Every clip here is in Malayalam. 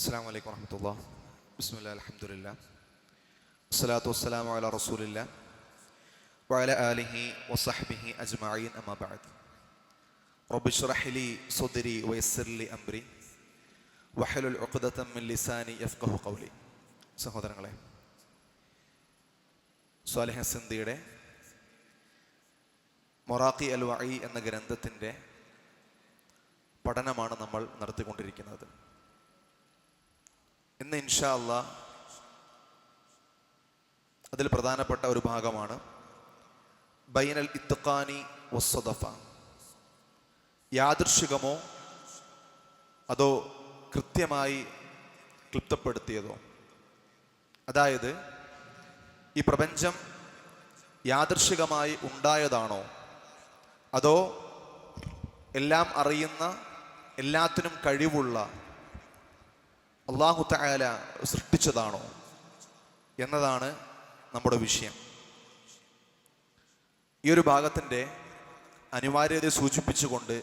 അസ്സലാമു അലൈക്കും വറഹ്മത്തുള്ളാഹി. ബിസ്മില്ലാഹി അൽഹംദുലില്ലാഹ് വസ്സലാത്തു വസ്സലാമു അലാ റസൂലില്ലാഹ് വഅലാ ആലിഹി വസഹ്ബിഹി അജ്മഈൻ. അമ്മാ ബഅദ്. റബ്ബി ഇശ്റഹ് ലി സദ്രി വയസ്സിർ ലി അംരി വഹ്ലുൽ ഉഖ്ദതം മിൻ ലിസാനി യഫ്ഖഹു ഖൗലി. സഹോദരങ്ങളെ, സ്വാലിഹ് സിന്ദിയുടെ മൊറാഖി അൽ വഈ എന്ന ഗ്രന്ഥത്തിൻ്റെ പഠനമാണ് നമ്മൾ നടത്തിക്കൊണ്ടിരിക്കുന്നത്. ഇന്ന് ഇൻഷാ അല്ലാഹ് അതിൽ പ്രധാനപ്പെട്ട ഒരു ഭാഗമാണ് ബൈനൽ ഇത്ഖാനി വസ്സദഫ. യാദൃശ്ചികമോ അതോ കൃത്യമായി ക്ലിപ്തപ്പെടുത്തിയതോ? അതായത് ഈ പ്രപഞ്ചം യാദൃശ്ചികമായി ഉണ്ടായതാണോ അതോ എല്ലാം അറിയുന്ന, എല്ലാത്തിനും കഴിവുള്ള അല്ലാഹു തആല സൃഷ്ടിച്ചതാണോ എന്നതാണ് നമ്മുടെ വിഷയം. ഈ ഒരു ഭാഗത്തിൻ്റെ അനിവാര്യത സൂചിപ്പിച്ചുകൊണ്ട്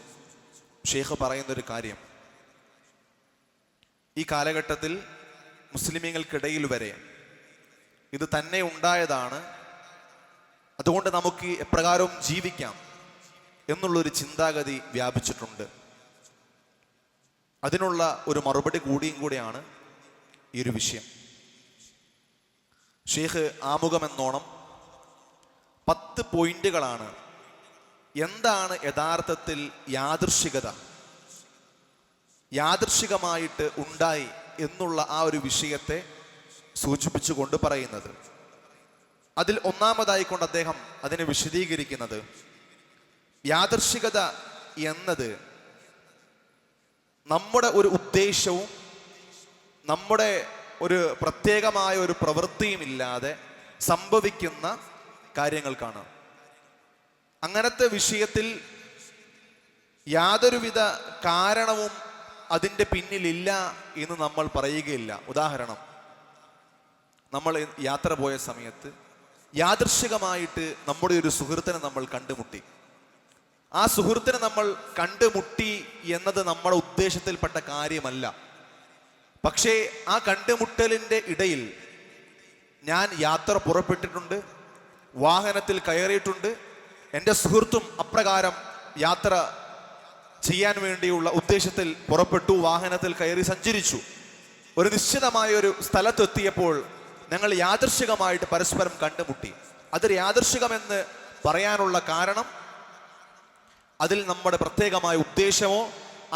ഷെയ്ഖ് പറയുന്നൊരു കാര്യം, ഈ കാലഘട്ടത്തിൽ മുസ്ലിമീങ്ങൾക്കിടയിൽ വരെ ഇത് തന്നെ ഉണ്ടായതാണ്, അതുകൊണ്ട് നമുക്ക് എപ്രകാരവും ജീവിക്കാം എന്നുള്ളൊരു ചിന്താഗതി വ്യാപിച്ചിട്ടുണ്ട്. അതിനുള്ള ഒരു മറുപടി കൂടിയാണ് ഈ ഒരു വിഷയം. ഷെയ്ഖ് ആമുഖമെന്നോണം 10 പോയിന്റുകളാണ് എന്താണ് യഥാർത്ഥത്തിൽ യാദൃശ്ചികത, യാദൃശ്ചികമായിട്ട് ഉണ്ടായി എന്നുള്ള ആ ഒരു വിഷയത്തെ സൂചിപ്പിച്ചുകൊണ്ട് പറയുന്നത്. അതിൽ ഒന്നാമതായിക്കൊണ്ട് അദ്ദേഹം അതിനെ വിശദീകരിക്കുന്നത്, യാദൃശ്ചികത എന്നത് നമ്മുടെ ഒരു ഉദ്ദേശവും നമ്മുടെ ഒരു പ്രത്യേകമായ ഒരു പ്രവൃത്തിയും ഇല്ലാതെ സംഭവിക്കുന്ന കാര്യങ്ങൾക്കാണ്. അങ്ങനത്തെ വിഷയത്തിൽ യാതൊരുവിധ കാരണവും അതിൻ്റെ പിന്നിലില്ല എന്ന് നമ്മൾ പറയുകയില്ല. ഉദാഹരണം, നമ്മൾ യാത്ര പോയ സമയത്ത് യാദൃശ്ചികമായിട്ട് നമ്മുടെ ഒരു സുഹൃത്തിനെ നമ്മൾ കണ്ടുമുട്ടി. ആ സുഹൃത്തിനെ നമ്മൾ കണ്ടുമുട്ടി എന്നത് നമ്മുടെ ഉദ്ദേശത്തിൽപ്പെട്ട കാര്യമല്ല. പക്ഷേ ആ കണ്ടുമുട്ടലിൻ്റെ ഇടയിൽ ഞാൻ യാത്ര പുറപ്പെട്ടിട്ടുണ്ട്, വാഹനത്തിൽ കയറിയിട്ടുണ്ട്, എൻ്റെ സുഹൃത്തും അപ്രകാരം യാത്ര ചെയ്യാൻ വേണ്ടിയുള്ള ഉദ്ദേശത്തിൽ പുറപ്പെട്ടു, വാഹനത്തിൽ കയറി സഞ്ചരിച്ചു. ഒരു നിശ്ചിതമായ ഒരു സ്ഥലത്തെത്തിയപ്പോൾ ഞങ്ങൾ യാദൃശ്ചികമായിട്ട് പരസ്പരം കണ്ടുമുട്ടി. അതൊരു യാദൃശ്ചികമെന്ന് പറയാനുള്ള കാരണം, അതിൽ നമ്മുടെ പ്രത്യേകമായ ഉദ്ദേശമോ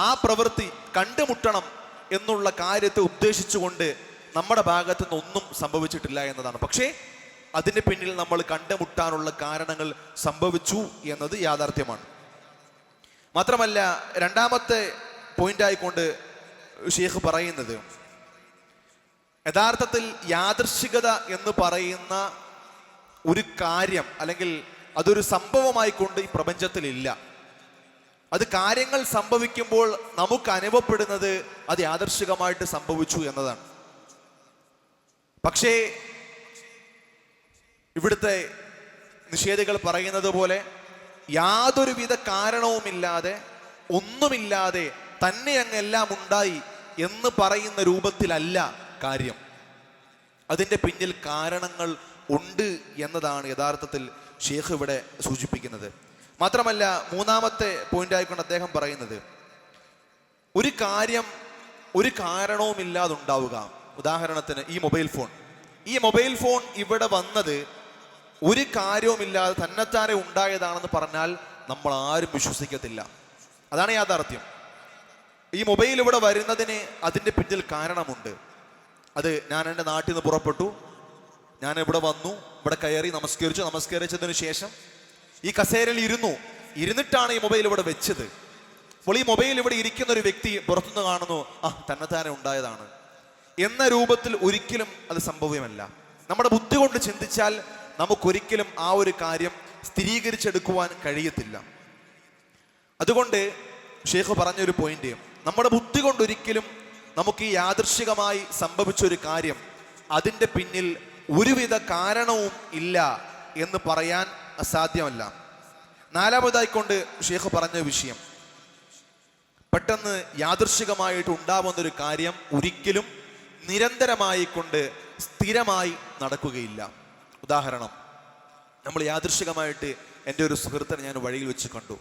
ആ പ്രവൃത്തി കണ്ടുമുട്ടണം എന്നുള്ള കാര്യത്തെ ഉദ്ദേശിച്ചുകൊണ്ട് നമ്മുടെ ഭാഗത്തു നിന്നൊന്നും സംഭവിച്ചിട്ടില്ല എന്നതാണ്. പക്ഷേ അതിന് പിന്നിൽ നമ്മൾ കണ്ടുമുട്ടാനുള്ള കാരണങ്ങൾ സംഭവിച്ചു എന്നത് യാഥാർത്ഥ്യമാണ്. മാത്രമല്ല, രണ്ടാമത്തെ പോയിന്റായിക്കൊണ്ട് ഷെയ്ഖ് പറയുന്നത്, യഥാർത്ഥത്തിൽ യാദൃശ്ചികത എന്ന് പറയുന്ന ഒരു കാര്യം അല്ലെങ്കിൽ അതൊരു സംഭവമായിക്കൊണ്ട് ഈ പ്രപഞ്ചത്തിലില്ല. അത് കാര്യങ്ങൾ സംഭവിക്കുമ്പോൾ നമുക്ക് അനുഭവപ്പെടുന്നത് അത് യാദൃശ്ചികമായിട്ട് സംഭവിച്ചു എന്നതാണ്. പക്ഷേ ഇവിടുത്തെ നിഷേധികൾ പറയുന്നത് പോലെ യാതൊരുവിധ കാരണവുമില്ലാതെ, ഒന്നുമില്ലാതെ തന്നെ അങ്ങെല്ലാം ഉണ്ടായി എന്ന് പറയുന്ന രൂപത്തിലല്ല കാര്യം. അതിൻ്റെ പിന്നിൽ കാരണങ്ങൾ ഉണ്ട് എന്നതാണ് യഥാർത്ഥത്തിൽ ഷെയ്ഖ് ഇവിടെ സൂചിപ്പിക്കുന്നത്. മാത്രമല്ല, മൂന്നാമത്തെ പോയിന്റായിക്കൊണ്ട് അദ്ദേഹം പറയുന്നത്, ഒരു കാര്യം ഒരു കാരണവുമില്ലാതെ ഉണ്ടാവുക. ഉദാഹരണത്തിന് ഈ മൊബൈൽ ഫോൺ ഇവിടെ വന്നത് ഒരു കാര്യവുമില്ലാതെ തന്നെത്താനെ ഉണ്ടായതാണെന്ന് പറഞ്ഞാൽ നമ്മൾ ആരും വിശ്വസിക്കത്തില്ല. അതാണ് യാഥാർത്ഥ്യം. ഈ മൊബൈൽ ഇവിടെ വരുന്നതിന് അതിൻ്റെ പിന്നിൽ കാരണമുണ്ട്. അത് ഞാൻ എൻ്റെ നാട്ടിൽ നിന്ന് പുറപ്പെട്ടു, ഞാൻ ഇവിടെ വന്നു, ഇവിടെ കയറി നമസ്കരിച്ചതിന് ശേഷം ഈ കസേരയിൽ ഇരുന്നിട്ടാണ് ഈ മൊബൈൽ ഇവിടെ വെച്ചത്. അപ്പോൾ ഈ മൊബൈൽ ഇവിടെ ഇരിക്കുന്ന ഒരു വ്യക്തി പുറത്തുനിന്ന് കാണുന്നു, തന്നെത്താനെ ഉണ്ടായതാണ് എന്ന രൂപത്തിൽ ഒരിക്കലും അത് സംഭവ്യമല്ല. നമ്മുടെ ബുദ്ധി കൊണ്ട് ചിന്തിച്ചാൽ നമുക്കൊരിക്കലും ആ ഒരു കാര്യം സ്ഥിരീകരിച്ചെടുക്കുവാൻ കഴിയത്തില്ല. അതുകൊണ്ട് ഷെയ്ഖ് പറഞ്ഞൊരു പോയിന്റ്, നമ്മുടെ ബുദ്ധി കൊണ്ടൊരിക്കലും നമുക്ക് ഈ യാദൃശ്ചികമായി സംഭവിച്ചൊരു കാര്യം അതിൻ്റെ പിന്നിൽ ഒരുവിധ കാരണവും ഇല്ല എന്ന് പറയാൻ അസാധ്യമല്ല. നാലാമതായിക്കൊണ്ട് ഷെയ്ഖ് പറഞ്ഞ വിഷയം, പെട്ടെന്ന് യാദൃശ്ചികമായിട്ട് ഉണ്ടാവുന്നൊരു കാര്യം ഒരിക്കലും നിരന്തരമായി കൊണ്ട് സ്ഥിരമായി നടക്കുകയില്ല. ഉദാഹരണം, നമ്മൾ യാദൃശ്ചികമായിട്ട് എൻ്റെ ഒരു സുഹൃത്തിനെ ഞാൻ വഴിയിൽ വെച്ച് കണ്ടു.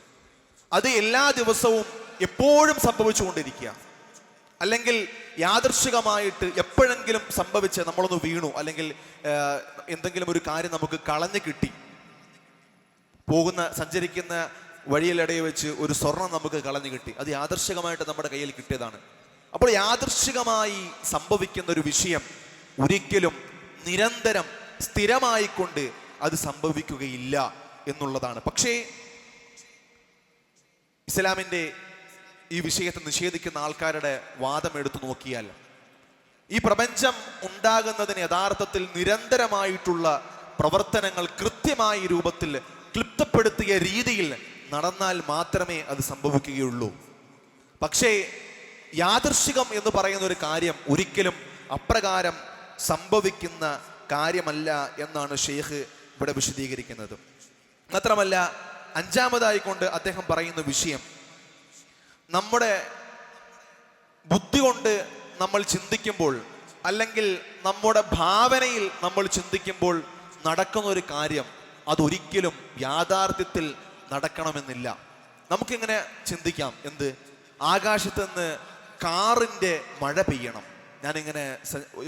അത് എല്ലാ ദിവസവും എപ്പോഴും സംഭവിച്ചുകൊണ്ടിരിക്കുക. അല്ലെങ്കിൽ യാദൃശ്ചികമായിട്ട് എപ്പോഴെങ്കിലും സംഭവിച്ച് നമ്മളൊന്ന് വീണു, അല്ലെങ്കിൽ എന്തെങ്കിലും ഒരു കാര്യം നമുക്ക് കളഞ്ഞു കിട്ടി. സഞ്ചരിക്കുന്ന വഴിയിലിടയിൽ വെച്ച് ഒരു സ്വർണം നമുക്ക് കളഞ്ഞു കിട്ടി. അത് യാദൃശ്ചികമായിട്ട് നമ്മുടെ കയ്യിൽ കിട്ടിയതാണ്. അപ്പോൾ യാദൃശ്ചികമായി സംഭവിക്കുന്ന ഒരു വിഷയം ഒരിക്കലും നിരന്തരം സ്ഥിരമായിക്കൊണ്ട് അത് സംഭവിക്കുകയില്ല എന്നുള്ളതാണ്. പക്ഷേ ഇസ്ലാമിൻ്റെ ഈ വിഷയത്തെ നിഷേധിക്കുന്ന ആൾക്കാരുടെ വാദം എടുത്തു നോക്കിയാൽ, ഈ പ്രപഞ്ചം ഉണ്ടാകുന്നതിന് യഥാർത്ഥത്തിൽ നിരന്തരമായിട്ടുള്ള പ്രവർത്തനങ്ങൾ കൃത്യമായ രൂപത്തിൽ ക്ലിപ്തപ്പെടുത്തിയ രീതിയിൽ നടന്നാൽ മാത്രമേ അത് സംഭവിക്കുകയുള്ളൂ. പക്ഷേ യാദൃശ്ചികം എന്ന് പറയുന്ന ഒരു കാര്യം ഒരിക്കലും അപ്രകാരം സംഭവിക്കുന്ന കാര്യമല്ല എന്നാണ് ഷെയ്ഖ് ഇവിടെ വിശദീകരിക്കുന്നത്. മാത്രമല്ല, അഞ്ചാമതായിക്കൊണ്ട് അദ്ദേഹം പറയുന്ന വിഷയം, നമ്മുടെ ബുദ്ധി കൊണ്ട് നമ്മൾ ചിന്തിക്കുമ്പോൾ, അല്ലെങ്കിൽ നമ്മുടെ ഭാവനയിൽ നമ്മൾ ചിന്തിക്കുമ്പോൾ നടക്കുന്ന ഒരു കാര്യം അതൊരിക്കലും യാഥാർത്ഥ്യത്തിൽ നടക്കണമെന്നില്ല. നമുക്കിങ്ങനെ ചിന്തിക്കാം, എന്ത്, ആകാശത്ത് നിന്ന് കാറിൻ്റെ മഴ പെയ്യണം. ഞാനിങ്ങനെ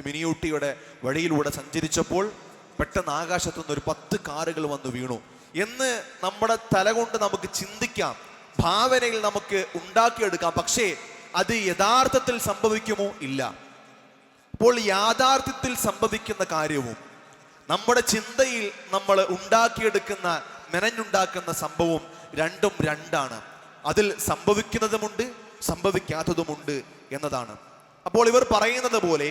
മിനിയൂട്ടിയുടെ വഴിയിലൂടെ സഞ്ചരിച്ചപ്പോൾ പെട്ടെന്ന് ആകാശത്തു നിന്ന് ഒരു 10 കാറുകൾ വന്ന് വീണു എന്ന് നമ്മുടെ തല കൊണ്ട് നമുക്ക് ചിന്തിക്കാം, ഭാവനയിൽ നമുക്ക് ഉണ്ടാക്കിയെടുക്കാം. പക്ഷേ അത് യഥാർത്ഥത്തിൽ സംഭവിക്കുമോ? ഇല്ല. അപ്പോൾ യാഥാർത്ഥ്യത്തിൽ സംഭവിക്കുന്ന കാര്യവും നമ്മുടെ ചിന്തയിൽ നമ്മൾ ഉണ്ടാക്കിയെടുക്കുന്ന, മെനഞ്ഞുണ്ടാക്കുന്ന സംഭവം രണ്ടും രണ്ടാണ്. അതിൽ സംഭവിക്കുന്നതുമുണ്ട്, സംഭവിക്കാത്തതുമുണ്ട് എന്നതാണ്. അപ്പോൾ ഇവർ പറയുന്നത് പോലെ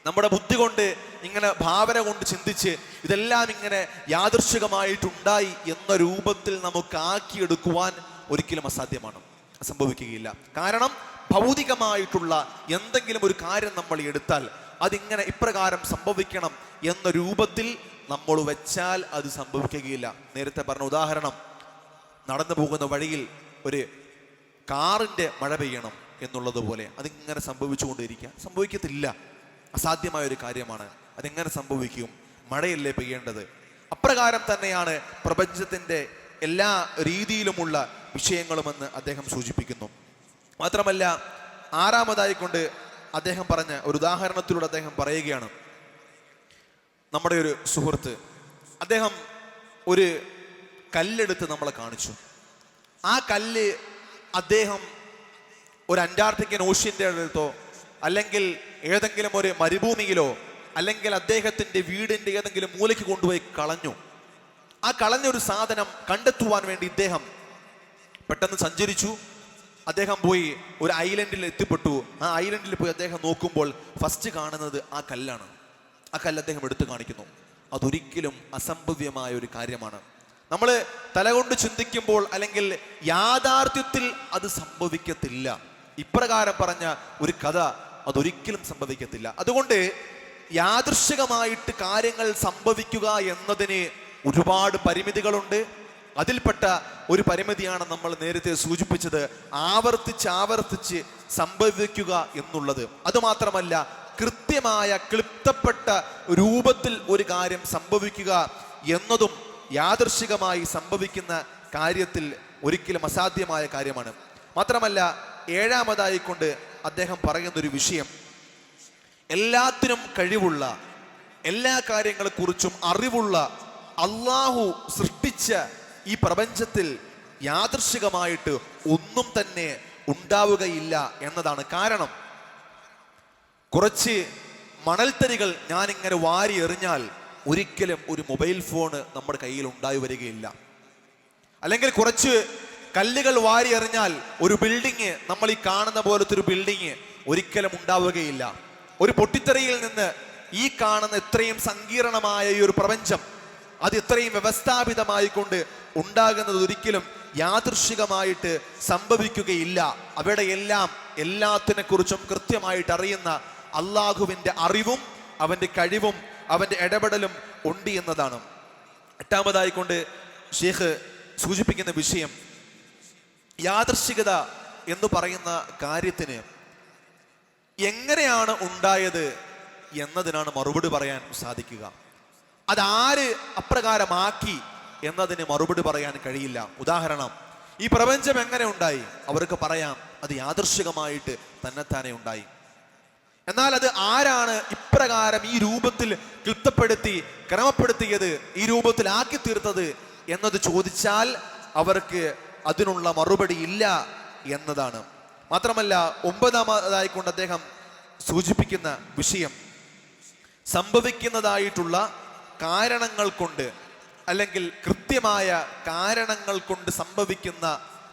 നമ്മുടെ ബുദ്ധി കൊണ്ട് ഇങ്ങനെ ഭാവന കൊണ്ട് ചിന്തിച്ച് ഇതെല്ലാം ഇങ്ങനെ യാദൃശ്ചികമായിട്ടുണ്ടായി എന്ന രൂപത്തിൽ നമുക്ക് ആക്കിയെടുക്കുവാൻ ഒരിക്കലും അസാധ്യമാണ്, സംഭവിക്കുകയില്ല. കാരണം ഭൗതികമായിട്ടുള്ള എന്തെങ്കിലും ഒരു കാര്യം നമ്മൾ എടുത്താൽ അതിങ്ങനെ ഇപ്രകാരം സംഭവിക്കണം എന്ന രൂപത്തിൽ നമ്മൾ വെച്ചാൽ അത് സംഭവിക്കുകയില്ല. നേരത്തെ പറഞ്ഞ ഉദാഹരണം, നടന്നു പോകുന്ന വഴിയിൽ ഒരു കാറിൻ്റെ മഴ പെയ്യണം എന്നുള്ളതുപോലെ അതിങ്ങനെ സംഭവിച്ചുകൊണ്ടിരിക്കുക, സംഭവിക്കത്തില്ല. അസാധ്യമായ ഒരു കാര്യമാണ്. അതെങ്ങനെ സംഭവിക്കും? മഴയല്ലേ പെയ്യേണ്ടത്? അപ്രകാരം തന്നെയാണ് പ്രപഞ്ചത്തിൻ്റെ എല്ലാ രീതിയിലുമുള്ള വിഷയങ്ങളുമെന്ന് അദ്ദേഹം സൂചിപ്പിക്കുന്നു. മാത്രമല്ല, ആറാമതായിക്കൊണ്ട് അദ്ദേഹം പറഞ്ഞ ഒരു ഉദാഹരണത്തിലൂടെ അദ്ദേഹം പറയുകയാണ്, നമ്മുടെ ഒരു സുഹൃത്ത്, അദ്ദേഹം ഒരു കല്ലെടുത്ത് നമ്മളെ കാണിച്ചു. ആ കല്ല് അദ്ദേഹം ഒരു അന്റാർട്ടിക്കൻ ഓഷ്യൻ്റെ അടുത്തോ, അല്ലെങ്കിൽ ഏതെങ്കിലും ഒരു മരുഭൂമിയിലോ, അല്ലെങ്കിൽ അദ്ദേഹത്തിൻ്റെ വീടിൻ്റെ ഏതെങ്കിലും മൂലയ്ക്ക് കൊണ്ടുപോയി കളഞ്ഞു. ആ കളഞ്ഞൊരു സാധനം കണ്ടെത്തുവാൻ വേണ്ടി ഇദ്ദേഹം പെട്ടെന്ന് സഞ്ചരിച്ചു. അദ്ദേഹം പോയി ഒരു ഐലൻഡിൽ എത്തിപ്പെട്ടു. ആ ഐലൻഡിൽ പോയി അദ്ദേഹം നോക്കുമ്പോൾ ഫസ്റ്റ് കാണുന്നത് ആ കല്ലാണ്. ആ കല്ല് അദ്ദേഹം എടുത്തു കാണിക്കുന്നു. അതൊരിക്കലും അസംഭവ്യമായ ഒരു കാര്യമാണ്. നമ്മൾ തലകൊണ്ട് ചിന്തിക്കുമ്പോൾ, അല്ലെങ്കിൽ യാഥാർത്ഥ്യത്തിൽ അത് സംഭവിക്കത്തില്ല. ഇപ്രകാരം പറഞ്ഞ ഒരു കഥ അതൊരിക്കലും സംഭവിക്കത്തില്ല. അതുകൊണ്ട് യാദൃശ്ചികമായിട്ട് കാര്യങ്ങൾ സംഭവിക്കുക എന്നതിന് ഒരുപാട് പരിമിതികളുണ്ട്. അതിൽപ്പെട്ട ഒരു പരിമിതിയാണ് നമ്മൾ നേരത്തെ സൂചിപ്പിച്ചത്, ആവർത്തിച്ച് സംഭവിക്കുക എന്നുള്ളത്. അതുമാത്രമല്ല, കൃത്യമായ ക്ലിപ്തപ്പെട്ട രൂപത്തിൽ ഒരു കാര്യം സംഭവിക്കുക എന്നതും യാദൃശ്ചികമായി സംഭവിക്കുന്ന കാര്യത്തിൽ ഒരിക്കലും അസാധ്യമായ കാര്യമാണ്. മാത്രമല്ല, ഏഴാമതായിക്കൊണ്ട് അദ്ദേഹം പറയുന്നൊരു വിഷയം, എല്ലാത്തിനും കഴിവുള്ള, എല്ലാ കാര്യങ്ങളെക്കുറിച്ചും അറിവുള്ള അള്ളാഹു സൃഷ്ടിച്ച ഈ പ്രപഞ്ചത്തിൽ യാദൃശ്ചികമായിട്ട് ഒന്നും തന്നെ ഉണ്ടാവുകയില്ല എന്നതാണ്. കാരണം കുറച്ച് മണൽത്തരികൾ ഞാനിങ്ങനെ വാരി എറിഞ്ഞാൽ ഒരിക്കലും ഒരു മൊബൈൽ ഫോണ് നമ്മുടെ കയ്യിൽ ഉണ്ടായി വരികയില്ല. അല്ലെങ്കിൽ കുറച്ച് കല്ലുകൾ വാരി എറിഞ്ഞാൽ ഒരു ബിൽഡിങ്, നമ്മൾ ഈ കാണുന്ന പോലത്തെ ഒരു ബിൽഡിങ് ഒരിക്കലും ഉണ്ടാവുകയില്ല. ഒരു പൊട്ടിത്തെറിയിൽ നിന്ന് ഈ കാണുന്ന ഇത്രയും സങ്കീർണമായ ഈ ഒരു പ്രപഞ്ചം അത് ഇത്രയും വ്യവസ്ഥാപിതമായിക്കൊണ്ട് ഉണ്ടാകുന്നത് ഒരിക്കലും യാദൃശ്ചികമായിട്ട് സംഭവിക്കുകയില്ല. അവിടെ എല്ലാം എല്ലാത്തിനെ കുറിച്ചും കൃത്യമായിട്ട് അറിയുന്ന അള്ളാഹുവിൻ്റെ അറിവും അവൻ്റെ കഴിവും അവൻ്റെ ഇടപെടലും ഉണ്ട് എന്നതാണ്. എട്ടാമതായിക്കൊണ്ട് ഷേഖ് സൂചിപ്പിക്കുന്ന വിഷയം, യാദൃശ്ചികത എന്ന് പറയുന്ന കാര്യത്തിന് എങ്ങനെയാണ് ഉണ്ടായത് എന്നതിനാണ് മറുപടി പറയാൻ സാധിക്കുക. അതാര് അപ്രകാരമാക്കി എന്നതിന് മറുപടി പറയാൻ കഴിയില്ല. ഉദാഹരണം, ഈ പ്രപഞ്ചം എങ്ങനെ ഉണ്ടായി? അവർക്ക് പറയാം അത് യാദൃശ്ചികമായിട്ട് തന്നെത്താനെ ഉണ്ടായി. എന്നാൽ അത് ആരാണ് ഇപ്രകാരം ഈ രൂപത്തിൽ ക്ലിപ്തപ്പെടുത്തി ക്രമപ്പെടുത്തിയത്, ഈ രൂപത്തിലാക്കി തീർത്തത് എന്നത് ചോദിച്ചാൽ അവർക്ക് അതിനുള്ള മറുപടി ഇല്ല എന്നതാണ്. മാത്രമല്ല, 9-ാമതായിക്കൊണ്ട് അദ്ദേഹം സൂചിപ്പിക്കുന്ന വിഷയം, സംഭവിക്കുന്നതായിട്ടുള്ള കാരണങ്ങൾ കൊണ്ട് അല്ലെങ്കിൽ കൃത്യമായ കാരണങ്ങൾ കൊണ്ട് സംഭവിക്കുന്ന,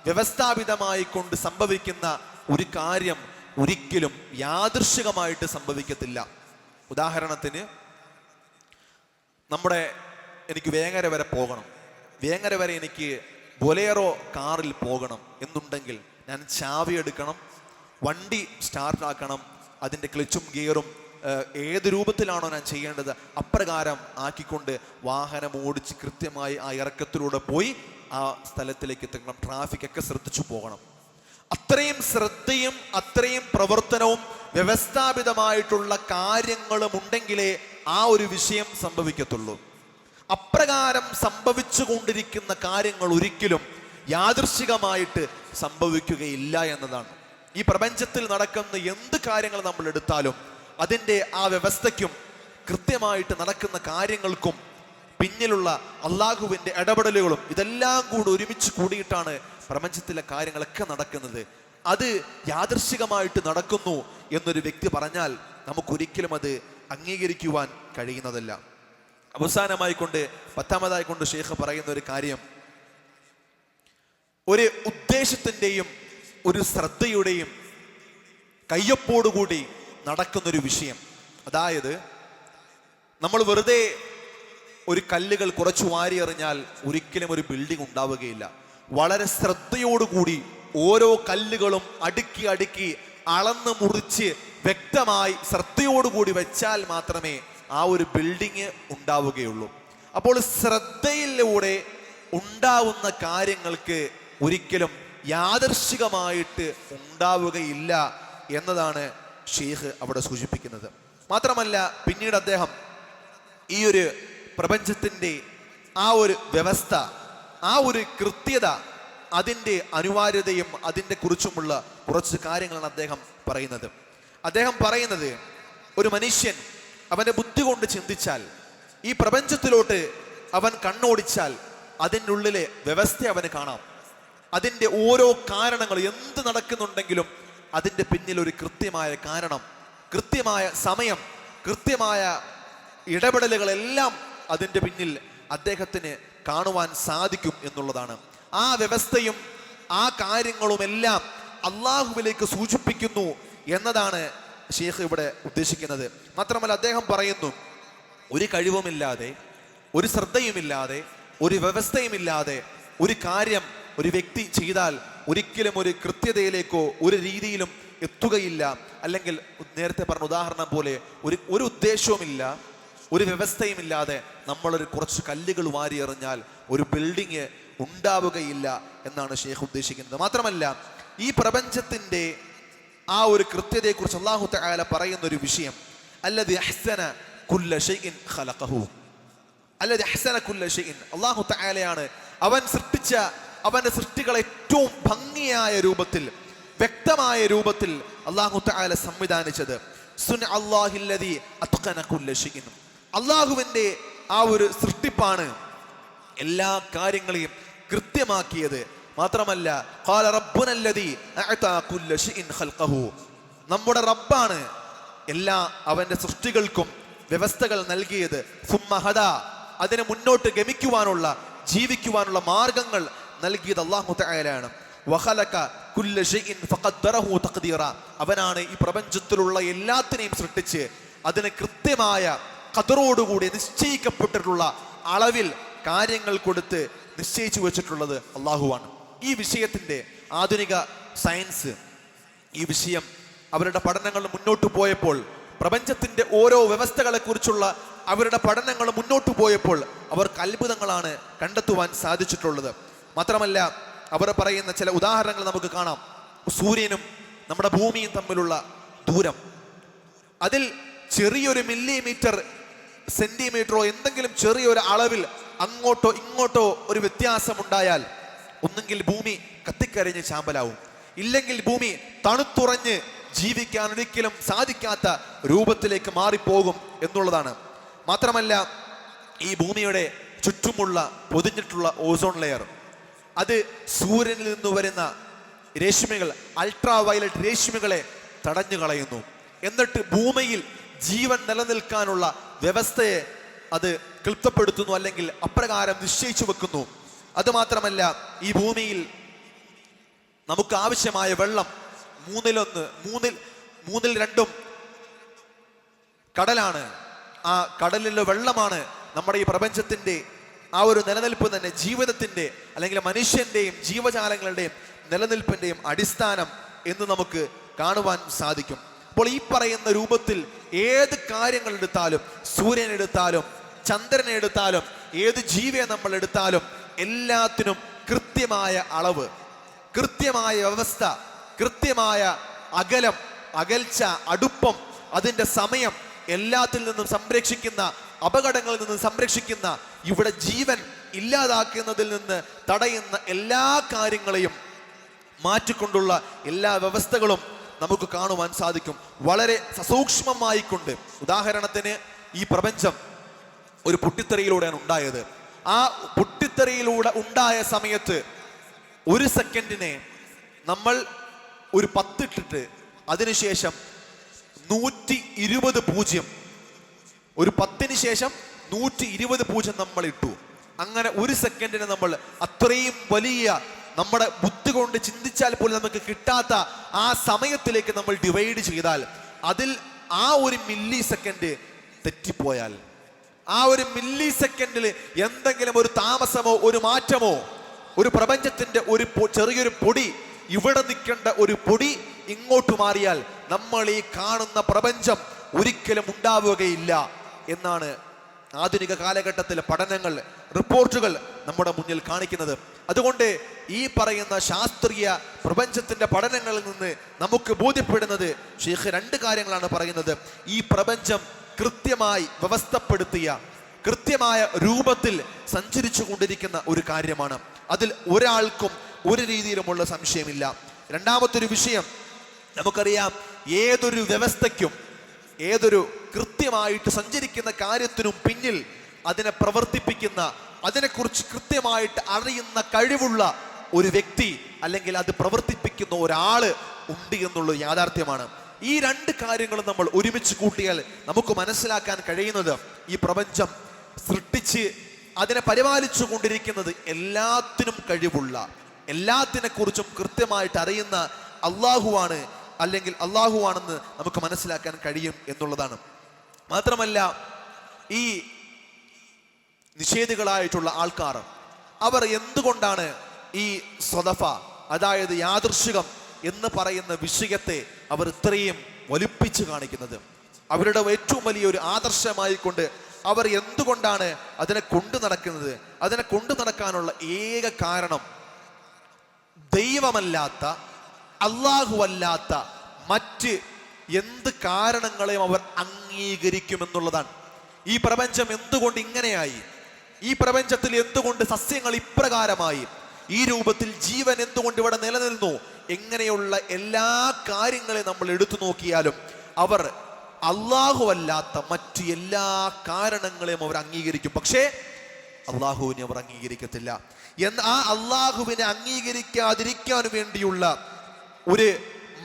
വ്യവസ്ഥാപിതമായി കൊണ്ട് സംഭവിക്കുന്ന ഒരു കാര്യം ഒരിക്കലും യാദൃശ്ചികമായിട്ട് സംഭവിക്കത്തില്ല. ഉദാഹരണത്തിന്, എനിക്ക് വേങ്ങര വരെ പോകണം, വേങ്ങര വരെ എനിക്ക് ബൊലേറോ കാറിൽ പോകണം എന്നുണ്ടെങ്കിൽ ഞാൻ ചാവി എടുക്കണം, വണ്ടി സ്റ്റാർട്ടാക്കണം, അതിൻ്റെ ക്ലച്ചും ഗിയറും ഏത് രൂപത്തിലാണോ ഞാൻ ചെയ്യേണ്ടത് അപ്രകാരം ആക്കിക്കൊണ്ട് വാഹനം ഓടിച്ച് കൃത്യമായി ആ ഇറക്കത്തിലൂടെ പോയി ആ സ്ഥലത്തിലേക്ക് എത്തണം. ട്രാഫിക് ഒക്കെ ശ്രദ്ധിച്ചു പോകണം. അത്രയും ശ്രദ്ധയും അത്രയും പ്രവർത്തനവും വ്യവസ്ഥാപിതമായിട്ടുള്ള കാര്യങ്ങളും ഉണ്ടെങ്കിലേ ആ ഒരു വിഷയം സംഭവിക്കത്തുള്ളൂ. അപ്രകാരം സംഭവിച്ചു കൊണ്ടിരിക്കുന്ന കാര്യങ്ങൾ ഒരിക്കലും യാദൃശ്ചികമായിട്ട് സംഭവിക്കുകയില്ല എന്നതാണ്. ഈ പ്രപഞ്ചത്തിൽ നടക്കുന്ന എന്ത് കാര്യങ്ങൾ നമ്മൾ എടുത്താലും അതിൻ്റെ ആ വ്യവസ്ഥയ്ക്കും കൃത്യമായിട്ട് നടക്കുന്ന കാര്യങ്ങൾക്കും പിന്നിലുള്ള അള്ളാഹുവിൻ്റെ ഇടപെടലുകളും ഇതെല്ലാം കൂടി ഒരുമിച്ച് കൂടിയിട്ടാണ് പ്രപഞ്ചത്തിലെ കാര്യങ്ങളൊക്കെ നടക്കുന്നത്. അത് യാദൃശ്ചികമായിട്ട് നടക്കുന്നു എന്നൊരു വ്യക്തി പറഞ്ഞാൽ നമുക്കൊരിക്കലും അത് അംഗീകരിക്കുവാൻ കഴിയുന്നതല്ല. അവസാനമായിക്കൊണ്ട് 10-ാമതായിക്കൊണ്ട് ഷെയ്ഖ് പറയുന്ന ഒരു കാര്യം, ഒരു ഉദ്ദേശത്തിൻ്റെയും ഒരു ശ്രദ്ധയുടെയും കയ്യൊപ്പോടുകൂടി നടക്കുന്നൊരു വിഷയം. അതായത്, നമ്മൾ വെറുതെ ഒരു കല്ലുകൾ കുറച്ചു വാരി എറിഞ്ഞാൽ ഒരിക്കലും ഒരു ബിൽഡിംഗ് ഉണ്ടാവുകയില്ല. വളരെ ശ്രദ്ധയോടുകൂടി ഓരോ കല്ലുകളും അടുക്കി അടുക്കി അളന്ന് മുറിച്ച് വ്യക്തമായി ശ്രദ്ധയോടുകൂടി വെച്ചാൽ മാത്രമേ ആ ഒരു ബിൽഡിങ് ഉണ്ടാവുകയുള്ളൂ. അപ്പോൾ ശ്രദ്ധയിലൂടെ ഉണ്ടാവുന്ന കാര്യങ്ങൾക്ക് ഒരിക്കലും യാദൃശ്ചികമായിട്ട് ഉണ്ടാവുകയില്ല എന്നതാണ് ഷെയ്ഖ് അവിടെ സൂചിപ്പിക്കുന്നത്. മാത്രമല്ല, പിന്നീട് അദ്ദേഹം ഈ ഒരു പ്രപഞ്ചത്തിൻ്റെ ആ ഒരു വ്യവസ്ഥ, ആ ഒരു കൃത്യത, അതിൻ്റെ അനിവാര്യതയും അതിൻ്റെ കുറിച്ചുമുള്ള കുറച്ച് കാര്യങ്ങളാണ് അദ്ദേഹം പറയുന്നത്. അദ്ദേഹം പറയുന്നത്, ഒരു മനുഷ്യൻ അവൻ്റെ ബുദ്ധി കൊണ്ട് ചിന്തിച്ചാൽ, ഈ പ്രപഞ്ചത്തിലോട്ട് അവൻ കണ്ണോടിച്ചാൽ അതിൻ്റെ ഉള്ളിലെ വ്യവസ്ഥ അവന് കാണാം. അതിൻ്റെ ഓരോ കാരണങ്ങൾ എന്ത് നടക്കുന്നുണ്ടെങ്കിലും അതിൻ്റെ പിന്നിൽ ഒരു കൃത്യമായ കാരണം, കൃത്യമായ സമയം, കൃത്യമായ ഇടപെടലുകളെല്ലാം അതിൻ്റെ പിന്നിൽ അദ്ദേഹത്തിന് കാണുവാൻ സാധിക്കും എന്നുള്ളതാണ്. ആ വ്യവസ്ഥയും ആ കാര്യങ്ങളുമെല്ലാം അള്ളാഹുവിലേക്ക് സൂചിപ്പിക്കുന്നു എന്നതാണ് ഷെയ്ഖ് ഇവിടെ ഉദ്ദേശിക്കുന്നത്. മാത്രമല്ല, അദ്ദേഹം പറയുന്നു, ഒരു കഴിവുമില്ലാതെ, ഒരു ശ്രദ്ധയുമില്ലാതെ, ഒരു വ്യവസ്ഥയുമില്ലാതെ ഒരു കാര്യം ഒരു വ്യക്തി ചെയ്താൽ ഒരിക്കലും ഒരു കൃത്യതയിലേക്കോ ഒരു രീതിയിലും എത്തുകയില്ല. അല്ലെങ്കിൽ നേരത്തെ പറഞ്ഞ ഉദാഹരണം പോലെ ഒരു ഉദ്ദേശവുമില്ല, ഒരു വ്യവസ്ഥയുമില്ലാതെ നമ്മളൊരു കുറച്ച് കല്ലുകൾ വാരി എറിഞ്ഞാൽ ഒരു ബിൽഡിങ് ഉണ്ടാവുകയില്ല എന്നാണ് ഷെയ്ഖ് ഉദ്ദേശിക്കുന്നത്. മാത്രമല്ല, ഈ പ്രപഞ്ചത്തിൻ്റെ ആ ഒരു കൃത്യതയെക്കുറിച്ച് അല്ലാഹു തആല പറയുന്ന ഒരു വിഷയം, അല്ലദി അഹ്സന കുല്ല ഷൈഇൻ ഖലഖഹു, അല്ലദി അഹ്സന കുല്ല ഷൈഇൻ, അല്ലാഹു തആലയാണ് അവൻ സൃഷ്ടിച്ച അവന്റെ സൃഷ്ടികളെ ഏറ്റവും ഭംഗിയായ രൂപത്തിൽ, വ്യക്തമായ രൂപത്തിൽ അല്ലാഹു തആല സംവിധാനിച്ചത്. സുൻ അല്ലാഹില്ലദി അത്ഖന കുല്ല ഷൈഇൻ, അല്ലാഹുവിൻ്റെ ആ ഒരു സൃഷ്ടിപ്പാണ് എല്ലാ കാര്യങ്ങളെയും കൃത്യമാക്കിയത്. മാത്രമല്ല, ഖാല റബ്ബുനല്ലദി അഅതാ കുല്ല ഷൈഇൻ ഖൽഖഹു, നമ്മുടെ റബ്ബാണ് എല്ലാ അവന്റെ സൃഷ്ടികൾക്കും വ്യവസ്ഥകൾ നൽകിയത്. സുമ്മ ഹദാ, അതിനെ മുന്നോട്ട് ഗമിക്കുവാനുള്ള, ജീവിക്കുവാനുള്ള മാർഗങ്ങൾ നൽകിയത് അല്ലാഹു തആലയാണ്. വഖലക കുല്ല ഷൈഇൻ ഫഖദ്ദറഹു തഖ്ദീറ, അവനാണ് ഈ പ്രപഞ്ചത്തിലുള്ള എല്ലാത്തിനെയും സൃഷ്ടിച്ച് അതിന് കൃത്യമായ ഖദറോടുകൂടി നിശ്ചയിക്കപ്പെട്ടിട്ടുള്ള അളവിൽ കാര്യങ്ങൾ കൊടുത്ത് നിശ്ചയിച്ചു വെച്ചിട്ടുള്ളത് അള്ളാഹുവാണ്. ഈ വിഷയത്തിൻ്റെ ആധുനിക സയൻസ് ഈ വിഷയം അവരുടെ പഠനങ്ങൾ മുന്നോട്ട് പോയപ്പോൾ, പ്രപഞ്ചത്തിൻ്റെ ഓരോ വ്യവസ്ഥകളെക്കുറിച്ചുള്ള അവരുടെ പഠനങ്ങൾ മുന്നോട്ട് പോയപ്പോൾ അവർക്ക് അത്ഭുതങ്ങളാണ് കണ്ടെത്തുവാൻ സാധിച്ചിട്ടുള്ളത്. മാത്രമല്ല, അവർ പറയുന്ന ചില ഉദാഹരണങ്ങൾ നമുക്ക് കാണാം. സൂര്യനും നമ്മുടെ ഭൂമിയും തമ്മിലുള്ള ദൂരം, അതിൽ ചെറിയൊരു മില്ലിമീറ്റർ സെന്റിമീറ്ററോ എന്തെങ്കിലും ചെറിയൊരു അളവിൽ അങ്ങോട്ടോ ഇങ്ങോട്ടോ ഒരു വ്യത്യാസമുണ്ടായാൽ ഒന്നെങ്കിൽ ഭൂമി കത്തിക്കരിഞ്ഞ് ചാമ്പലാവും, ഇല്ലെങ്കിൽ ഭൂമി തണുത്തുറഞ്ഞ് ജീവിക്കാൻ ഒരിക്കലും സാധിക്കാത്ത രൂപത്തിലേക്ക് മാറിപ്പോകും എന്നുള്ളതാണ്. മാത്രമല്ല, ഈ ഭൂമിയുടെ ചുറ്റുമുള്ള പൊതിഞ്ഞിട്ടുള്ള ഓസോൺ ലെയർ, അത് സൂര്യനിൽ നിന്ന് വരുന്ന രശ്മികൾ, അൾട്രാ വയലറ്റ് രശ്മികളെ തടഞ്ഞു കളയുന്നു. എന്നിട്ട് ഭൂമിയിൽ ജീവൻ നിലനിൽക്കാനുള്ള വ്യവസ്ഥയെ അത് ക്ലിപ്തപ്പെടുത്തുന്നു, അല്ലെങ്കിൽ അപ്രകാരം നിശ്ചയിച്ചു വെക്കുന്നു. അതുമാത്രമല്ല, ഈ ഭൂമിയിൽ നമുക്ക് ആവശ്യമായ വെള്ളം മൂന്നിൽ രണ്ടും കടലാണ്. ആ കടലിലെ വെള്ളമാണ് നമ്മുടെ ഈ പ്രപഞ്ചത്തിന്റെ ആ ഒരു നിലനിൽപ്പ് തന്നെ, ജീവിതത്തിന്റെ അല്ലെങ്കിൽ മനുഷ്യന്റെയും ജീവജാലങ്ങളുടെയും നിലനിൽപ്പിന്റെയും അടിസ്ഥാനം എന്ന് നമുക്ക് കാണുവാൻ സാധിക്കും. അപ്പോൾ ഈ പറയുന്ന രൂപത്തിൽ ഏത് കാര്യങ്ങൾ എടുത്താലും, സൂര്യനെ എടുത്താലും ചന്ദ്രനെ എടുത്താലും ഏത് ജീവിയെ നമ്മൾ എടുത്താലും എല്ലാത്തിനും കൃത്യമായ അളവ്, കൃത്യമായ വ്യവസ്ഥ, കൃത്യമായ അകലം, അകൽച്ച, അടുപ്പം, അതിൻ്റെ സമയം, എല്ലാത്തിൽ നിന്നും സംരക്ഷിക്കുന്ന, അപകടങ്ങളിൽ നിന്ന് സംരക്ഷിക്കുന്ന, ഇവിടെ ജീവൻ ഇല്ലാതാക്കുന്നതിൽ നിന്ന് തടയുന്ന എല്ലാ കാര്യങ്ങളെയും മാറ്റിക്കൊണ്ടുള്ള എല്ലാ വ്യവസ്ഥകളും നമുക്ക് കാണുവാൻ സാധിക്കും, വളരെ സസൂക്ഷ്മമായിക്കൊണ്ട്. ഉദാഹരണത്തിന്, ഈ പ്രപഞ്ചം ഒരു പൊട്ടിത്തെറിയിലൂടെയാണ് ഉണ്ടായത്. ആ പൊട്ടിത്തെറിയിലൂടെ ഉണ്ടായ സമയത്ത് ഒരു സെക്കൻഡിനെ നമ്മൾ ഒരു 10 ഇട്ടിട്ട് അതിനുശേഷം 120 പൂജ്യം, ഒരു 10 ശേഷം 120 പൂജ്യം നമ്മൾ ഇട്ടു. അങ്ങനെ ഒരു സെക്കൻഡിനെ നമ്മൾ അത്രയും വലിയ, നമ്മുടെ ബുദ്ധി കൊണ്ട് ചിന്തിച്ചാൽ പോലും നമുക്ക് കിട്ടാത്ത ആ സമയത്തിലേക്ക് നമ്മൾ ഡിവൈഡ് ചെയ്താൽ, അതിൽ ആ ഒരു മില്ലി സെക്കൻഡ് തെറ്റിപ്പോയാൽ, ആ ഒരു മില്ലി സെക്കൻഡിൽ എന്തെങ്കിലും ഒരു താമസമോ ഒരു മാറ്റമോ, ഒരു പ്രപഞ്ചത്തിന്റെ ഒരു ചെറിയൊരു പൊടി, ഇവിടെ നിൽക്കേണ്ട ഒരു പൊടി ഇങ്ങോട്ട് മാറിയാൽ നമ്മൾ ഈ കാണുന്ന പ്രപഞ്ചം ഒരിക്കലും ഉണ്ടാവുകയില്ല എന്നാണ് ആധുനിക കാലഘട്ടത്തിലെ പഠനങ്ങൾ, റിപ്പോർട്ടുകൾ നമ്മുടെ മുന്നിൽ കാണിക്കുന്നത്. അതുകൊണ്ട് ഈ പറയുന്ന ശാസ്ത്രീയ പ്രപഞ്ചത്തിന്റെ പഠനങ്ങളിൽ നിന്ന് നമുക്ക് ബോധ്യപ്പെടുന്നത്, ഷെയ്ഖ് 2 കാര്യങ്ങളാണ് പറയുന്നത്. ഈ പ്രപഞ്ചം കൃത്യമായി വ്യവസ്ഥപ്പെടുത്തിയ, കൃത്യമായ രൂപത്തിൽ സഞ്ചരിച്ചു കൊണ്ടിരിക്കുന്ന ഒരു കാര്യമാണ്. അതിൽ ഒരാൾക്കും ഒരു രീതിയിലുമുള്ള സംശയമില്ല. രണ്ടാമത്തൊരു വിഷയം, നമുക്കറിയാം, ഏതൊരു വ്യവസ്ഥയ്ക്കും, ഏതൊരു കൃത്യമായിട്ട് സഞ്ചരിക്കുന്ന കാര്യത്തിനും പിന്നിൽ അതിനെ പ്രവർത്തിപ്പിക്കുന്ന, അതിനെക്കുറിച്ച് കൃത്യമായിട്ട് അറിയുന്ന കഴിവുള്ള ഒരു വ്യക്തി, അല്ലെങ്കിൽ അത് പ്രവർത്തിപ്പിക്കുന്ന ഒരാള് ഉണ്ട് എന്നുള്ള യാഥാർത്ഥ്യമാണ്. ഈ 2 കാര്യങ്ങളും നമ്മൾ ഒരുമിച്ച് കൂട്ടിയാൽ നമുക്ക് മനസ്സിലാക്കാൻ കഴിയുന്നത്, ഈ പ്രപഞ്ചം സൃഷ്ടിച്ച് അതിനെ പരിപാലിച്ചു കൊണ്ടിരിക്കുന്നത് എല്ലാത്തിനും കഴിവുള്ള, എല്ലാത്തിനെ കുറിച്ചും കൃത്യമായിട്ട് അറിയുന്ന അള്ളാഹുവാണ്, അല്ലെങ്കിൽ അള്ളാഹുവാണെന്ന് നമുക്ക് മനസ്സിലാക്കാൻ കഴിയും എന്നുള്ളതാണ്. മാത്രമല്ല, ഈ നിഷേധികളായിട്ടുള്ള ആൾക്കാർ, അവർ എന്തുകൊണ്ടാണ് ഈ സ്വതഫ, അതായത് യാദൃശ്ചികം എന്ന് പറയുന്ന വിഷയത്തെ അവർ ഇത്രയും വലിപ്പിച്ച് കാണിക്കുന്നത്? അവരുടെ ഏറ്റവും വലിയൊരു ആദർശമായി കൊണ്ട് അവർ എന്തുകൊണ്ടാണ് അതിനെ കൊണ്ടു നടക്കുന്നത്? അതിനെ കൊണ്ടു നടക്കാനുള്ള ഏക കാരണം, ദൈവമല്ലാത്ത, അല്ലാഹുവല്ലാത്ത മറ്റ് എന്ത് കാരണങ്ങളെയും അവർ അംഗീകരിക്കുമെന്നുള്ളതാണ്. ഈ പ്രപഞ്ചം എന്തുകൊണ്ട് ഇങ്ങനെയായി? ഈ പ്രപഞ്ചത്തിൽ എന്തുകൊണ്ട് സസ്യങ്ങൾ ഇപ്രകാരമായി? ഈ രൂപത്തിൽ ജീവൻ എന്തുകൊണ്ട് ഇവിടെ നിലനിന്നു? എങ്ങനെയുള്ള എല്ലാ കാര്യങ്ങളെയും നമ്മൾ എടുത്തു നോക്കിയാലും അവർ അല്ലാഹുവല്ലാത്ത മറ്റു എല്ലാ കാരണങ്ങളെയും അവർ അംഗീകരിക്കും. പക്ഷേ അള്ളാഹുവിനെ അവർ അംഗീകരിക്കത്തില്ല. ആ അള്ളാഹുവിനെ അംഗീകരിക്കാതിരിക്കാൻ വേണ്ടിയുള്ള ഒരു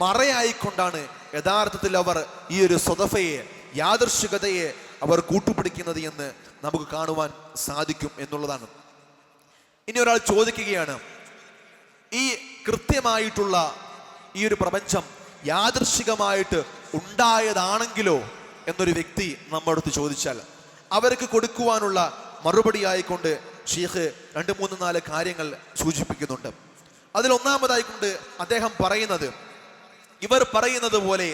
മറയായിക്കൊണ്ടാണ് യഥാർത്ഥത്തിൽ അവർ ഈ ഒരു സ്വതഫയെ, യാദൃശ്ചികതയെ അവർ കൂട്ടുപിടിക്കുന്നത് എന്ന് നമുക്ക് കാണുവാൻ സാധിക്കും എന്നുള്ളതാണ്. ഇനി ഒരാൾ ചോദിക്കുകയാണ്, ഈ കൃത്യമായിട്ടുള്ള ഈ ഒരു പ്രപഞ്ചം യാദൃശ്ചികമായിട്ട് ഉണ്ടായതാണെങ്കിലോ എന്നൊരു വ്യക്തി നമ്മുടെ അടുത്ത് ചോദിച്ചാൽ, അവർക്ക് കൊടുക്കുവാനുള്ള മറുപടി ആയിക്കൊണ്ട് ഷെയ്ഖ് 2, 3, 4 കാര്യങ്ങൾ സൂചിപ്പിക്കുന്നുണ്ട്. അതിൽ ഒന്നാമതായിക്കൊണ്ട് അദ്ദേഹം പറയുന്നത്, ഇവർ പറയുന്നത് പോലെ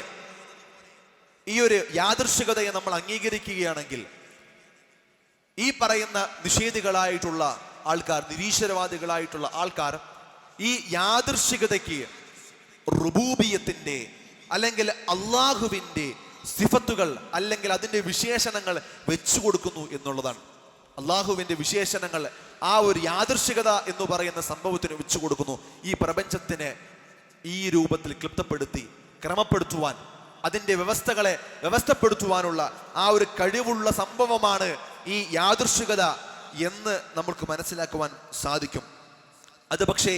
ഈ ഒരു യാദൃശ്ചികതയെ നമ്മൾ അംഗീകരിക്കുകയാണെങ്കിൽ, ഈ പറയുന്ന നിഷേധികളായിട്ടുള്ള ആൾക്കാർ, നിരീശ്വരവാദികളായിട്ടുള്ള ആൾക്കാർ ഈ യാദൃശ്ചികതയ്ക്ക് റുബൂബിയത്തിന്റെ അല്ലെങ്കിൽ അള്ളാഹുവിന്റെ സിഫത്തുകൾ അല്ലെങ്കിൽ അതിന്റെ വിശേഷണങ്ങൾ വെച്ചു കൊടുക്കുന്നു എന്നുള്ളതാണ്. അള്ളാഹുവിന്റെ വിശേഷണങ്ങൾ, ആ ഒരു യാദൃശ്ചികത എന്ന് പറയുന്ന സംഭവത്തിന് വെച്ചു കൊടുക്കുന്നു. ഈ പ്രപഞ്ചത്തിനെ ഈ രൂപത്തിൽ ക്ലിപ്തപ്പെടുത്തി ക്രമപ്പെടുത്തുവാൻ, അതിന്റെ വ്യവസ്ഥകളെ വ്യവസ്ഥപ്പെടുത്തുവാനുള്ള ആ ഒരു കഴിവുള്ള സംഭവമാണ് ഈ യാദൃശ്ചികത എന്ന് നമുക്ക് മനസ്സിലാക്കുവാൻ സാധിക്കും. അത് പക്ഷേ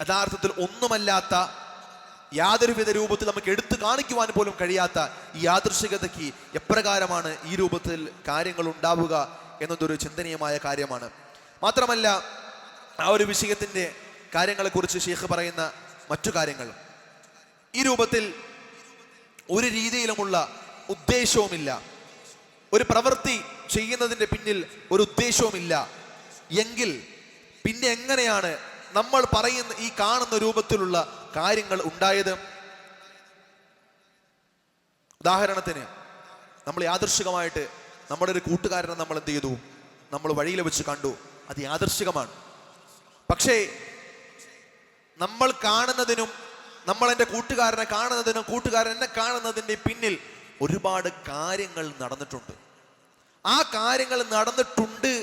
യഥാർത്ഥത്തിൽ ഒന്നുമല്ലാത്ത, യാതൊരുവിധ രൂപത്തിൽ നമുക്ക് എടുത്തു കാണിക്കുവാൻ പോലും കഴിയാത്ത ഈ യാദൃശ്ചികതയ്ക്ക് എപ്രകാരമാണ് ഈ രൂപത്തിൽ കാര്യങ്ങൾ ഉണ്ടാവുക എന്നതൊരു ചിന്തനീയമായ കാര്യമാണ്. മാത്രമല്ല, ആ ഒരു വിഷയത്തിന്റെ കാര്യങ്ങളെക്കുറിച്ച് ഷെയ്ഖ് പറയുന്ന മറ്റു കാര്യങ്ങൾ, ഈ രൂപത്തിൽ ഒരു രീതിയിലുമുള്ള ഉദ്ദേശവുമില്ല, ഒരു പ്രവൃത്തി ചെയ്യുന്നതിന്റെ പിന്നിൽ ഒരു ഉദ്ദേശവുമില്ല എങ്കിൽ പിന്നെ എങ്ങനെയാണ് നമ്മൾ പറയുന്ന ഈ കാണുന്ന രൂപത്തിലുള്ള കാര്യങ്ങൾ ഉണ്ടായത്? ഉദാഹരണത്തിന്, നമ്മൾ യാദൃശ്ചികമായിട്ട് നമ്മുടെ ഒരു കൂട്ടുകാരനെ നമ്മൾ എന്ത് ചെയ്തു, നമ്മൾ വഴിയിൽ വെച്ച് കണ്ടു, അത് യാദൃശ്ചികമാണ്. പക്ഷേ നമ്മൾ കാണുന്നതിനും നമ്മൾ എൻ്റെ കൂട്ടുകാരനെ കാണുന്നതിനും കൂട്ടുകാരൻ എന്നെ കാണുന്നതിൻ്റെ പിന്നിൽ ഒരുപാട് കാര്യങ്ങൾ നടന്നിട്ടുണ്ട്. ആ കാര്യങ്ങൾ നടന്നിട്ടുണ്ട്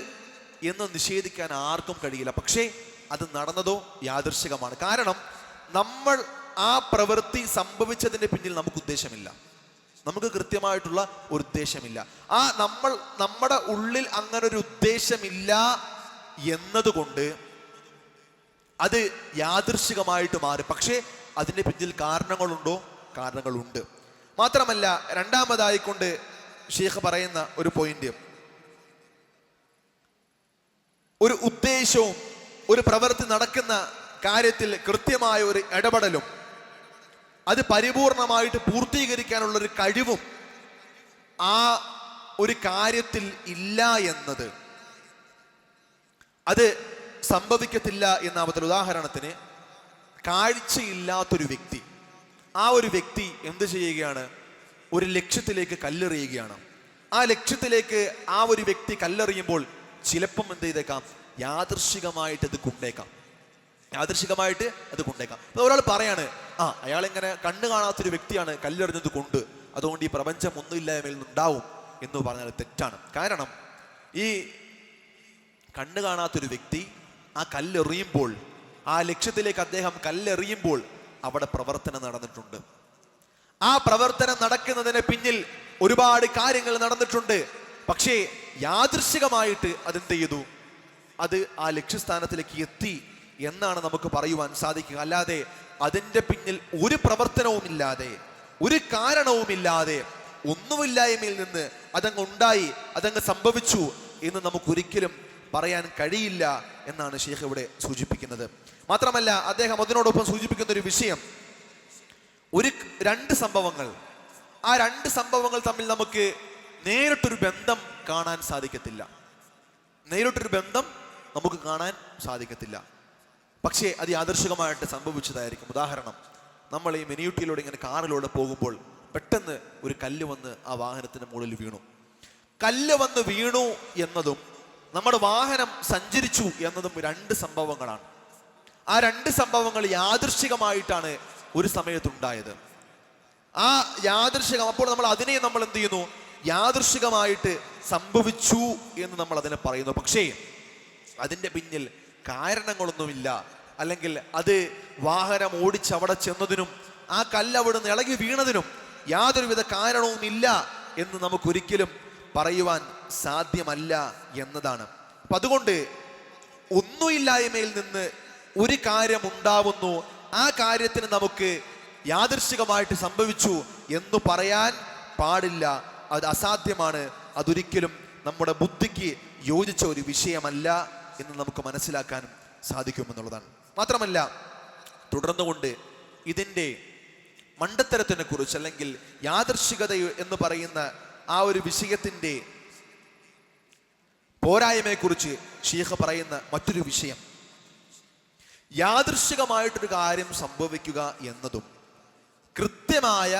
എന്ന് നിഷേധിക്കാൻ ആർക്കും കഴിയില്ല. പക്ഷേ അത് നടന്നതോ യാദൃശ്ചികമാണ്. കാരണം നമ്മൾ ആ പ്രവൃത്തി സംഭവിച്ചതിൻ്റെ പിന്നിൽ നമുക്ക് ഉദ്ദേശമില്ല, നമുക്ക് കൃത്യമായിട്ടുള്ള ഒരു ഉദ്ദേശമില്ല. നമ്മുടെ ഉള്ളിൽ അങ്ങനെ ഒരു ഉദ്ദേശമില്ല എന്നതുകൊണ്ട് അത് യാദൃശ്ചികമായിട്ട് മാറി. പക്ഷേ അതിൻ്റെ പിന്നിൽ കാരണങ്ങളുണ്ടോ? കാരണങ്ങളുണ്ട്. മാത്രമല്ല, രണ്ടാമതായിക്കൊണ്ട് ഷെയ്ഖ് പറയുന്ന ഒരു പോയിന്റ്, ഒരു ഉദ്ദേശവും ഒരു പ്രവൃത്തി നടക്കുന്ന കാര്യത്തിൽ കൃത്യമായ ഒരു ഇടപെടലും അത് പരിപൂർണമായിട്ട് പൂർത്തീകരിക്കാനുള്ള ഒരു കഴിവും ആ ഒരു കാര്യത്തിൽ ഇല്ല എന്നത്, അത് സംഭവിക്കത്തില്ല എന്നാമത്തിൽ. ഉദാഹരണത്തിന്, കാഴ്ചയില്ലാത്തൊരു വ്യക്തി, ആ ഒരു വ്യക്തി എന്ത് ചെയ്യുകയാണ്? ഒരു ലക്ഷ്യത്തിലേക്ക് കല്ലെറിയുകയാണ്. ആ ലക്ഷ്യത്തിലേക്ക് ആ ഒരു വ്യക്തി കല്ലെറിയുമ്പോൾ ചിലപ്പം എന്ത് ചെയ്തേക്കാം? യാദൃശ്ചികമായിട്ട് അത് കൊണ്ടേക്കാം, യാദൃശ്ചികമായിട്ട് അത് കൊണ്ടേക്കാം. അപ്പൊ ഒരാൾ പറയാണ്, അയാൾ ഇങ്ങനെ കണ്ണു കാണാത്തൊരു വ്യക്തിയാണ്, കല്ലെറിഞ്ഞത് കൊണ്ട് അതുകൊണ്ട് ഈ പ്രപഞ്ചം ഒന്നുമില്ലായ്മയിൽ നിന്നുണ്ടാവും എന്ന് പറഞ്ഞാൽ തെറ്റാണ്. കാരണം ഈ കണ്ണു കാണാത്തൊരു വ്യക്തി ആ കല്ലെറിയുമ്പോൾ, ആ ലക്ഷ്യത്തിലേക്ക് അദ്ദേഹം കല്ലെറിയുമ്പോൾ അവിടെ പ്രവർത്തനം നടന്നിട്ടുണ്ട്. ആ പ്രവർത്തനം നടക്കുന്നതിന് പിന്നിൽ ഒരുപാട് കാര്യങ്ങൾ നടന്നിട്ടുണ്ട്. പക്ഷേ യാദൃശ്ചികമായിട്ട് അതെന്ത് ചെയ്തു? അത് ആ ലക്ഷ്യസ്ഥാനത്തിലേക്ക് എത്തി എന്നാണ് നമുക്ക് പറയുവാൻ സാധിക്കുക. അല്ലാതെ അതിൻ്റെ പിന്നിൽ ഒരു പ്രവർത്തനവുമില്ലാതെ, ഒരു കാരണവുമില്ലാതെ, ഒന്നുമില്ലായ്മയിൽ നിന്ന് അതങ്ങ് ഉണ്ടായി, അതങ്ങ് സംഭവിച്ചു എന്ന് നമുക്കൊരിക്കലും പറയാൻ കഴിയില്ല എന്നാണ് ഷെയ്ഖ് ഇവിടെ സൂചിപ്പിക്കുന്നത്. മാത്രമല്ല, അദ്ദേഹം അതിനോടൊപ്പം സൂചിപ്പിക്കുന്ന ഒരു വിഷയം, രണ്ട് സംഭവങ്ങൾ, ആ രണ്ട് സംഭവങ്ങൾ തമ്മിൽ നമുക്ക് നേരിട്ടൊരു ബന്ധം കാണാൻ സാധിക്കത്തില്ല, നേരിട്ടൊരു ബന്ധം നമുക്ക് കാണാൻ സാധിക്കത്തില്ല. പക്ഷേ അത് യാദൃശ്ചികമായിട്ട് സംഭവിച്ചതായിരിക്കും. ഉദാഹരണം, നമ്മൾ ഈ മിനിയൂട്ടിയിലൂടെ ഇങ്ങനെ കാറിലൂടെ പോകുമ്പോൾ പെട്ടെന്ന് ഒരു കല്ല് വന്ന് ആ വാഹനത്തിന് മുകളിൽ വീണു. കല്ല് വന്ന് വീണു എന്നതും നമ്മുടെ വാഹനം സഞ്ചരിച്ചു എന്നതും രണ്ട് സംഭവങ്ങളാണ്. ആ രണ്ട് സംഭവങ്ങൾ യാദൃശ്ചികമായിട്ടാണ് ഒരു സമയത്തുണ്ടായത്. ആ യാദൃശ്ചികം, അപ്പോൾ നമ്മൾ അതിനെ നമ്മൾ എന്ത് ചെയ്യുന്നു? യാദൃശ്ചികമായിട്ട് സംഭവിച്ചു എന്ന് നമ്മൾ അതിനെ പറയുന്നു. പക്ഷേ അതിൻ്റെ പിന്നിൽ കാരണങ്ങളൊന്നുമില്ല, അല്ലെങ്കിൽ അത് വാഹനം ഓടിച്ചവിടെ ചെന്നതിനും ആ കല്ല് അവിടെ നിന്ന് ഇളകി വീണതിനും യാതൊരുവിധ കാരണവുമില്ല എന്ന് നമുക്കൊരിക്കലും പറയുവാൻ സാധ്യമല്ല എന്നതാണ്. അപ്പൊ അതുകൊണ്ട് ഒന്നുമില്ലായ്മയിൽ നിന്ന് ഒരു കാര്യം ഉണ്ടാവുന്നു, ആ കാര്യത്തിന് നമുക്ക് യാദൃശ്ചികമായിട്ട് സംഭവിച്ചു എന്ന് പറയാൻ പാടില്ല. അത് അസാധ്യമാണ്, അതൊരിക്കലും നമ്മുടെ ബുദ്ധിക്ക് യോജിച്ച ഒരു വിഷയമല്ല എന്ന് നമുക്ക് മനസ്സിലാക്കാൻ സാധിക്കുമെന്നുള്ളതാണ്. മാത്രമല്ല, തുടർന്നുകൊണ്ട് ഇതിൻ്റെ മണ്ടത്തരത്തിനെ കുറിച്ച്, അല്ലെങ്കിൽ യാദൃശ്ചികത എന്ന് പറയുന്ന ആ ഒരു വിഷയത്തിൻ്റെ പോരായ്മയെക്കുറിച്ച് ഷെയ്ഖ് പറയുന്ന മറ്റൊരു വിഷയം, യാദൃശ്ചികമായിട്ടൊരു കാര്യം സംഭവിക്കുക എന്നതും കൃത്യമായ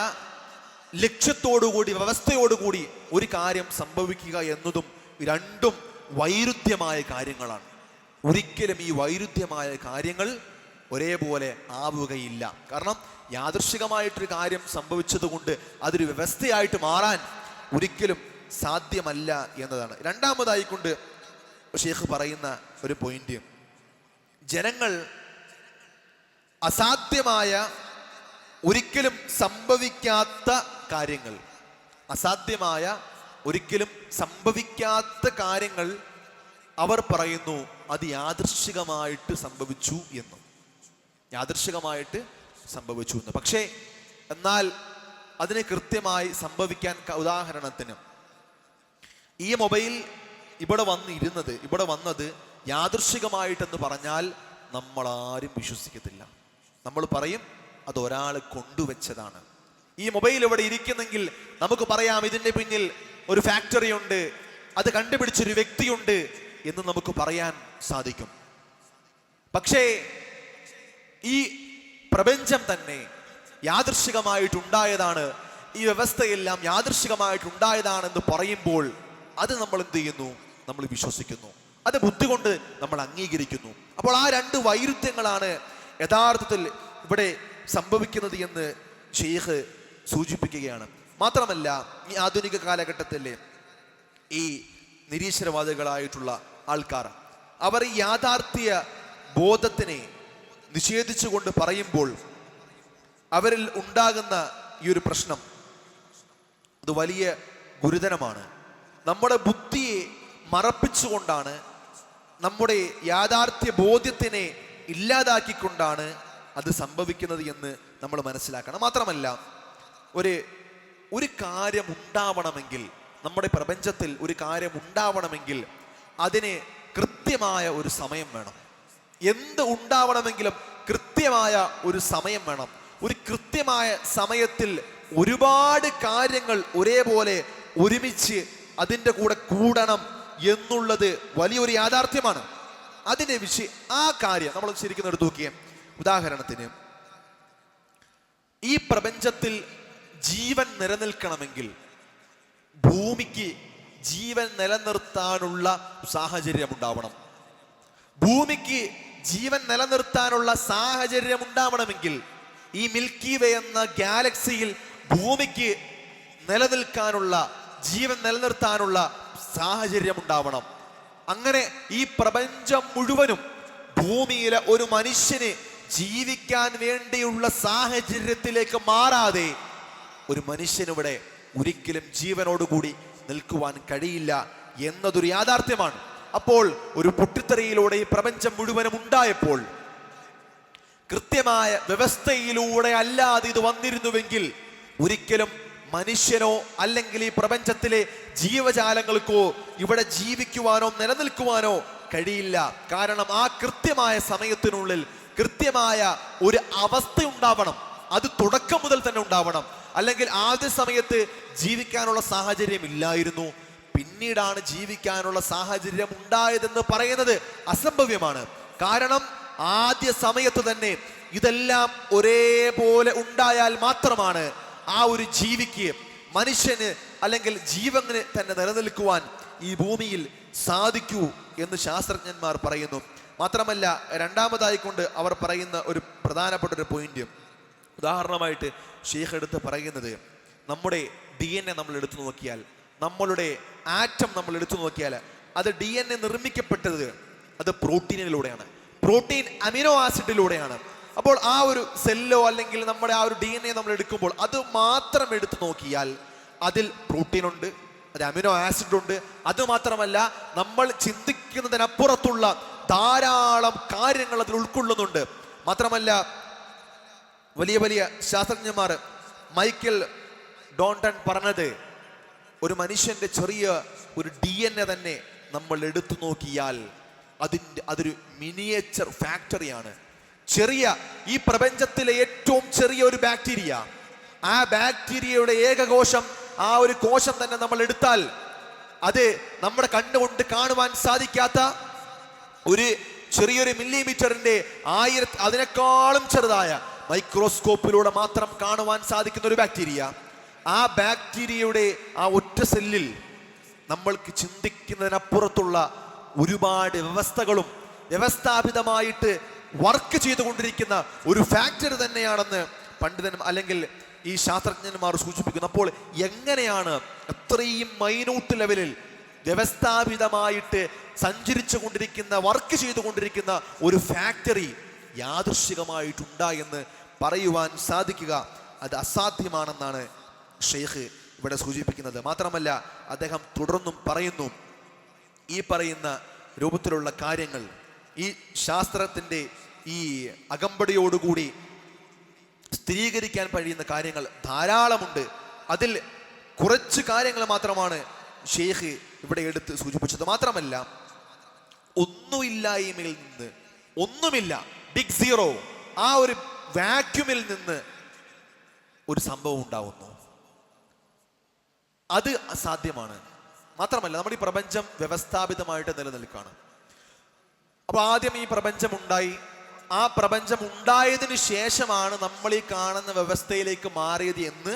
ലക്ഷ്യത്തോടുകൂടി വ്യവസ്ഥയോടുകൂടി ഒരു കാര്യം സംഭവിക്കുക എന്നതും രണ്ടും വൈരുദ്ധ്യമായ കാര്യങ്ങളാണ്. ഒരിക്കലും ഈ വൈരുദ്ധ്യമായ കാര്യങ്ങൾ ഒരേപോലെ ആവുകയില്ല. കാരണം യാദൃശ്ചികമായിട്ടൊരു കാര്യം സംഭവിച്ചതുകൊണ്ട് അതൊരു വ്യവസ്ഥയായിട്ട് മാറാൻ ഒരിക്കലും സാധ്യമല്ല എന്നതാണ്. രണ്ടാമതായിക്കൊണ്ട് ഷെയ്ഖ് പറയുന്ന ഒരു പോയിന്റ്, ജനങ്ങൾ അസാധ്യമായ ഒരിക്കലും സംഭവിക്കാത്ത കാര്യങ്ങൾ, അസാധ്യമായ ഒരിക്കലും സംഭവിക്കാത്ത കാര്യങ്ങൾ അവർ പറയുന്നു അത് യാദൃശ്ചികമായിട്ട് സംഭവിച്ചു എന്ന്, യാദൃശ്ചികമായിട്ട് സംഭവിച്ചു എന്ന്. പക്ഷേ എന്നാൽ അതിന് കൃത്യമായി സംഭവിക്കാൻ, ഉദാഹരണത്തിന് ഈ മൊബൈൽ ഇവിടെ വന്നത് യാദൃശ്ചികമായിട്ടെന്ന് പറഞ്ഞാൽ നമ്മളാരും വിശ്വസിക്കത്തില്ല. നമ്മൾ പറയും അത് ഒരാൾ കൊണ്ടുവച്ചതാണ്. ഈ മൊബൈൽ ഇവിടെ ഇരിക്കുന്നെങ്കിൽ നമുക്ക് പറയാം ഇതിന്റെ പിന്നിൽ ഒരു ഫാക്ടറി ഉണ്ട്, അത് കണ്ടുപിടിച്ചൊരു വ്യക്തിയുണ്ട് എന്ന് നമുക്ക് പറയാൻ സാധിക്കും. പക്ഷേ ഈ പ്രപഞ്ചം തന്നെ യാദൃശ്ചികമായിട്ടുണ്ടായതാണ്, ഈ വ്യവസ്ഥയെല്ലാം യാദൃശ്ചികമായിട്ടുണ്ടായതാണെന്ന് പറയുമ്പോൾ അത് നമ്മൾ എന്ത് ചെയ്യുന്നു? നമ്മൾ വിശ്വസിക്കുന്നു, അത് ബുദ്ധി കൊണ്ട് നമ്മൾ അംഗീകരിക്കുന്നു. അപ്പോൾ ആ രണ്ട് വൈരുദ്ധ്യങ്ങളാണ് യഥാർത്ഥത്തിൽ ഇവിടെ സംഭവിക്കുന്നത് എന്ന് ഷെയ്ഖ് സൂചിപ്പിക്കുകയാണ്. മാത്രമല്ല, ഈ ആധുനിക കാലഘട്ടത്തിലെ ഈ നിരീശ്വരവാദികളായിട്ടുള്ള ആൾക്കാർ അവർ ഈ യാഥാർത്ഥ്യ ബോധത്തിനെ നിഷേധിച്ചുകൊണ്ട് പറയുമ്പോൾ അവരിൽ ഉണ്ടാകുന്ന ഈ ഒരു പ്രശ്നം അത് വലിയ ഗുരുതരമാണ്. നമ്മുടെ ബുദ്ധിയെ മറപ്പിച്ചുകൊണ്ടാണ്, നമ്മുടെ യാഥാർത്ഥ്യ ബോധ്യത്തിനെ ഇല്ലാതാക്കിക്കൊണ്ടാണ് അത് സംഭവിക്കുന്നത് എന്ന് നമ്മൾ മനസ്സിലാക്കണം. മാത്രമല്ല, ഒരു കാര്യം ഉണ്ടാവണമെങ്കിൽ, നമ്മുടെ പ്രപഞ്ചത്തിൽ ഒരു കാര്യം ഉണ്ടാവണമെങ്കിൽ അതിന് കൃത്യമായ ഒരു സമയം വേണം. എന്ത് ഉണ്ടാവണമെങ്കിലും കൃത്യമായ ഒരു സമയം വേണം. ഒരു കൃത്യമായ സമയത്തിൽ ഒരുപാട് കാര്യങ്ങൾ ഒരേപോലെ ഒരുമിച്ച് അതിൻ്റെ കൂടെ കൂടണം എന്നുള്ളത് വലിയൊരു യാഥാർത്ഥ്യമാണ്. അതിൻ്റെ ആ കാര്യം നമ്മൾ ശരിക്കും എടുത്തു നോക്കിയേ. ഉദാഹരണത്തിന്, ഈ പ്രപഞ്ചത്തിൽ ജീവൻ നിലനിൽക്കണമെങ്കിൽ ഭൂമിക്ക് ജീവൻ നിലനിർത്താനുള്ള സാഹചര്യം ഉണ്ടാവണം. ഭൂമിക്ക് ജീവൻ നിലനിർത്താനുള്ള സാഹചര്യം ഉണ്ടാവണമെങ്കിൽ ഈ മിൽക്കി വേ എന്ന ഗാലക്സിയിൽ ഭൂമിക്ക് നിലനിൽക്കാനുള്ള, ജീവൻ നിലനിർത്താനുള്ള സാഹചര്യം ഉണ്ടാവണം. അങ്ങനെ ഈ പ്രപഞ്ചം മുഴുവനും ഭൂമിയിലെ ഒരു മനുഷ്യന് ജീവിക്കാൻ വേണ്ടിയുള്ള സാഹചര്യത്തിലേക്ക് മാറാതെ ഒരു മനുഷ്യനിവിടെ ഒരിക്കലും ജീവനോടുകൂടി നിൽക്കുവാൻ കഴിയില്ല എന്നതൊരു യാഥാർത്ഥ്യമാണ്. അപ്പോൾ ഒരു പൊട്ടിത്തെറിയിലൂടെ ഈ പ്രപഞ്ചം മുഴുവനും ഉണ്ടായപ്പോൾ കൃത്യമായ വ്യവസ്ഥയിലൂടെ അല്ലാതെ ഇത് വന്നിരുന്നുവെങ്കിൽ ഒരിക്കലും മനുഷ്യനോ അല്ലെങ്കിൽ ഈ പ്രപഞ്ചത്തിലെ ജീവജാലങ്ങൾക്കോ ഇവിടെ ജീവിക്കുവാനോ നിലനിൽക്കുവാനോ കഴിയില്ല. കാരണം ആ കൃത്യമായ സമയത്തിനുള്ളിൽ കൃത്യമായ ഒരു അവസ്ഥ ഉണ്ടാവണം. അത് തുടക്കം മുതൽ തന്നെ ഉണ്ടാവണം. അല്ലെങ്കിൽ ആദ്യ സമയത്ത് ജീവിക്കാനുള്ള സാഹചര്യം ഇല്ലായിരുന്നു, പിന്നീടാണ് ജീവിക്കാനുള്ള സാഹചര്യം ഉണ്ടായതെന്ന് പറയുന്നത് അസംഭവ്യമാണ്. കാരണം ആദ്യ സമയത്ത് തന്നെ ഇതെല്ലാം ഒരേപോലെ ഉണ്ടായാൽ മാത്രമാണ് ആ ഒരു ജീവിക്ക്, മനുഷ്യന് അല്ലെങ്കിൽ ജീവന് തന്നെ നിലനിൽക്കുവാൻ ഈ ഭൂമിയിൽ സാധിക്കൂ എന്ന് ശാസ്ത്രജ്ഞന്മാർ പറയുന്നു. മാത്രമല്ല, രണ്ടാമതായിക്കൊണ്ട് അവർ പറയുന്ന ഒരു പ്രധാനപ്പെട്ട ഒരു പോയിന്റ്, ഉദാഹരണമായിട്ട് ഷെയ്ഖ് എടുത്ത് പറയുന്നത്, നമ്മുടെ DNA നമ്മൾ എടുത്തു നോക്കിയാൽ, നമ്മളുടെ ആറ്റം നമ്മൾ എടുത്തു നോക്കിയാൽ, അത് DNA നിർമ്മിക്കപ്പെട്ടത് അത് പ്രോട്ടീനിലൂടെയാണ്, പ്രോട്ടീൻ അമിനോ ആസിഡിലൂടെയാണ്. അപ്പോൾ ആ ഒരു സെല്ലോ അല്ലെങ്കിൽ നമ്മുടെ ആ ഒരു DNA നമ്മൾ എടുക്കുമ്പോൾ അത് മാത്രം എടുത്തു നോക്കിയാൽ അതിൽ പ്രോട്ടീൻ ഉണ്ട്, അത് അമിനോ ആസിഡ് ഉണ്ട്. അതുമാത്രമല്ല, നമ്മൾ ചിന്തിക്കുന്നതിനപ്പുറത്തുള്ള ധാരാളം കാര്യങ്ങൾ അതിൽ ഉൾക്കൊള്ളുന്നുണ്ട്. മാത്രമല്ല, വലിയ വലിയ ശാസ്ത്രജ്ഞന്മാർ, മൈക്കൽ ഡോണ്ടൺ പറഞ്ഞത്, ഒരു മനുഷ്യന്റെ ചെറിയ ഒരു DNA തന്നെ നമ്മൾ എടുത്തു നോക്കിയാൽ അതൊരു മിനിയേച്ചർ ഫാക്ടറിയാണ്. ചെറിയ, ഈ പ്രപഞ്ചത്തിലെ ഏറ്റവും ചെറിയ ഒരു ബാക്ടീരിയ, ആ ബാക്ടീരിയയുടെ ഏകകോശം, ആ ഒരു കോശം തന്നെ നമ്മൾ എടുത്താൽ അത് നമ്മുടെ കണ്ണുകൊണ്ട് കാണുവാൻ സാധിക്കാത്ത ഒരു ചെറിയൊരു മില്ലിമീറ്ററിന്റെ അതിനേക്കാളും ചെറുതായ മൈക്രോസ്കോപ്പിലൂടെ മാത്രം കാണുവാൻ സാധിക്കുന്ന ഒരു ബാക്ടീരിയ. ആ ബാക്ടീരിയയുടെ ആ ഒറ്റ സെല്ലിൽ നമ്മൾക്ക് ചിന്തിക്കുന്നതിനപ്പുറത്തുള്ള ഒരുപാട് വ്യവസ്ഥകളും വ്യവസ്ഥാപിതമായിട്ട് വർക്ക് ചെയ്തുകൊണ്ടിരിക്കുന്ന ഒരു ഫാക്ടറി തന്നെയാണെന്ന് പണ്ഡിതൻ അല്ലെങ്കിൽ ഈ ശാസ്ത്രജ്ഞന്മാർ സൂചിപ്പിക്കുന്നു. അപ്പോൾ എങ്ങനെയാണ് അത്രയും മൈന്യൂട്ട് ലെവലിൽ വ്യവസ്ഥാപിതമായിട്ട് സഞ്ചരിച്ചു കൊണ്ടിരിക്കുന്ന, വർക്ക് ചെയ്തുകൊണ്ടിരിക്കുന്ന ഒരു ഫാക്ടറി യാദൃശ്ചികമായിട്ടുണ്ടായെന്ന് പറയുവാൻ സാധിക്കുക? അത് അസാധ്യമാണെന്നാണ് ഷെയ്ഖ് ഇവിടെ സൂചിപ്പിക്കുന്നത്. മാത്രമല്ല അദ്ദേഹം തുടർന്നും പറയുന്നു, ഈ പറയുന്ന രൂപത്തിലുള്ള കാര്യങ്ങൾ, ഈ ശാസ്ത്രത്തിൻ്റെ ഈ അകമ്പടിയോടുകൂടി സ്ഥിരീകരിക്കാൻ കഴിയുന്ന കാര്യങ്ങൾ ധാരാളമുണ്ട്. അതിൽ കുറച്ച് കാര്യങ്ങൾ മാത്രമാണ് ഷെയ്ഖ് ഇവിടെ എടുത്ത് സൂചിപ്പിച്ചത്. മാത്രമല്ല, ഒന്നുമില്ലായ്മയിൽ നിന്ന്, ഒന്നുമില്ല, ബിഗ് സീറോ, ആ ഒരു വാക്യൂമിൽ നിന്ന് ഒരു സംഭവം ഉണ്ടാവുന്നു. അത് അസാധ്യമാണ്. മാത്രമല്ല, നമ്മുടെ ഈ പ്രപഞ്ചം വ്യവസ്ഥാപിതമായിട്ട് നിലനിൽക്കുകയാണ്. അപ്പൊ ആദ്യം ഈ പ്രപഞ്ചം ഉണ്ടായി. ആ പ്രപഞ്ചം ഉണ്ടായതിനു ശേഷമാണ് നമ്മൾ ഈ കാണുന്ന വ്യവസ്ഥയിലേക്ക് മാറിയത് എന്ന്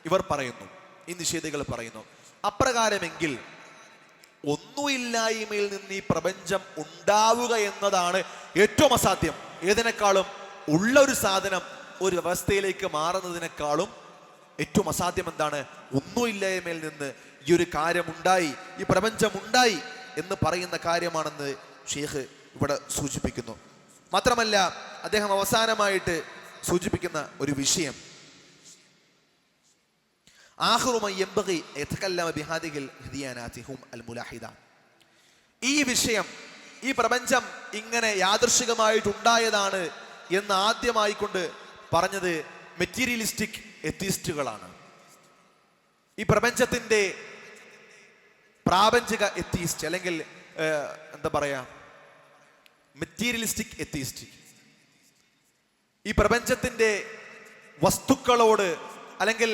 ഇവർ പറയുന്നു, ഈ നിഷേധികൾ പറയുന്നു. അപ്രകാരമെങ്കിൽ ഒന്നുമില്ലായ്മയിൽ നിന്ന് ഈ പ്രപഞ്ചം ഉണ്ടാവുക എന്നതാണ് ഏറ്റവും അസാധ്യം. ഏതിനേക്കാളും ഉള്ള ഒരു സാധനം ഒരു വ്യവസ്ഥയിലേക്ക് മാറുന്നതിനേക്കാളും ഏറ്റവും അസാധ്യം എന്താണ്? ഒന്നുമില്ലായ്മയിൽ നിന്ന് ഈ ഒരു കാര്യം ഉണ്ടായി, ഈ പ്രപഞ്ചം ഉണ്ടായി എന്ന് പറയുന്ന കാര്യമാണെന്ന് ഷെയ്ഖ് ഇവിടെ സൂചിപ്പിക്കുന്നു. മാത്രമല്ല, അദ്ദേഹം അവസാനമായിട്ട് സൂചിപ്പിക്കുന്ന ഒരു വിഷയം, ഈ വിഷയം, ഈ പ്രപഞ്ചം ഇങ്ങനെ യാദൃശികമായിട്ടുണ്ടായതാണ് എന്ന് ആദ്യമായിക്കൊണ്ട് പറഞ്ഞത് മെറ്റീരിയലിസ്റ്റിക് എത്തീസ്റ്റുകളാണ്. ഈ പ്രപഞ്ചത്തിന്റെ പ്രാപഞ്ചിക എത്തീസ്റ്റ്, അല്ലെങ്കിൽ എന്താ പറയാ, മെറ്റീരിയലിസ്റ്റിക് എത്തീസ്റ്റ്. ഈ പ്രപഞ്ചത്തിന്റെ വസ്തുക്കളോട്, അല്ലെങ്കിൽ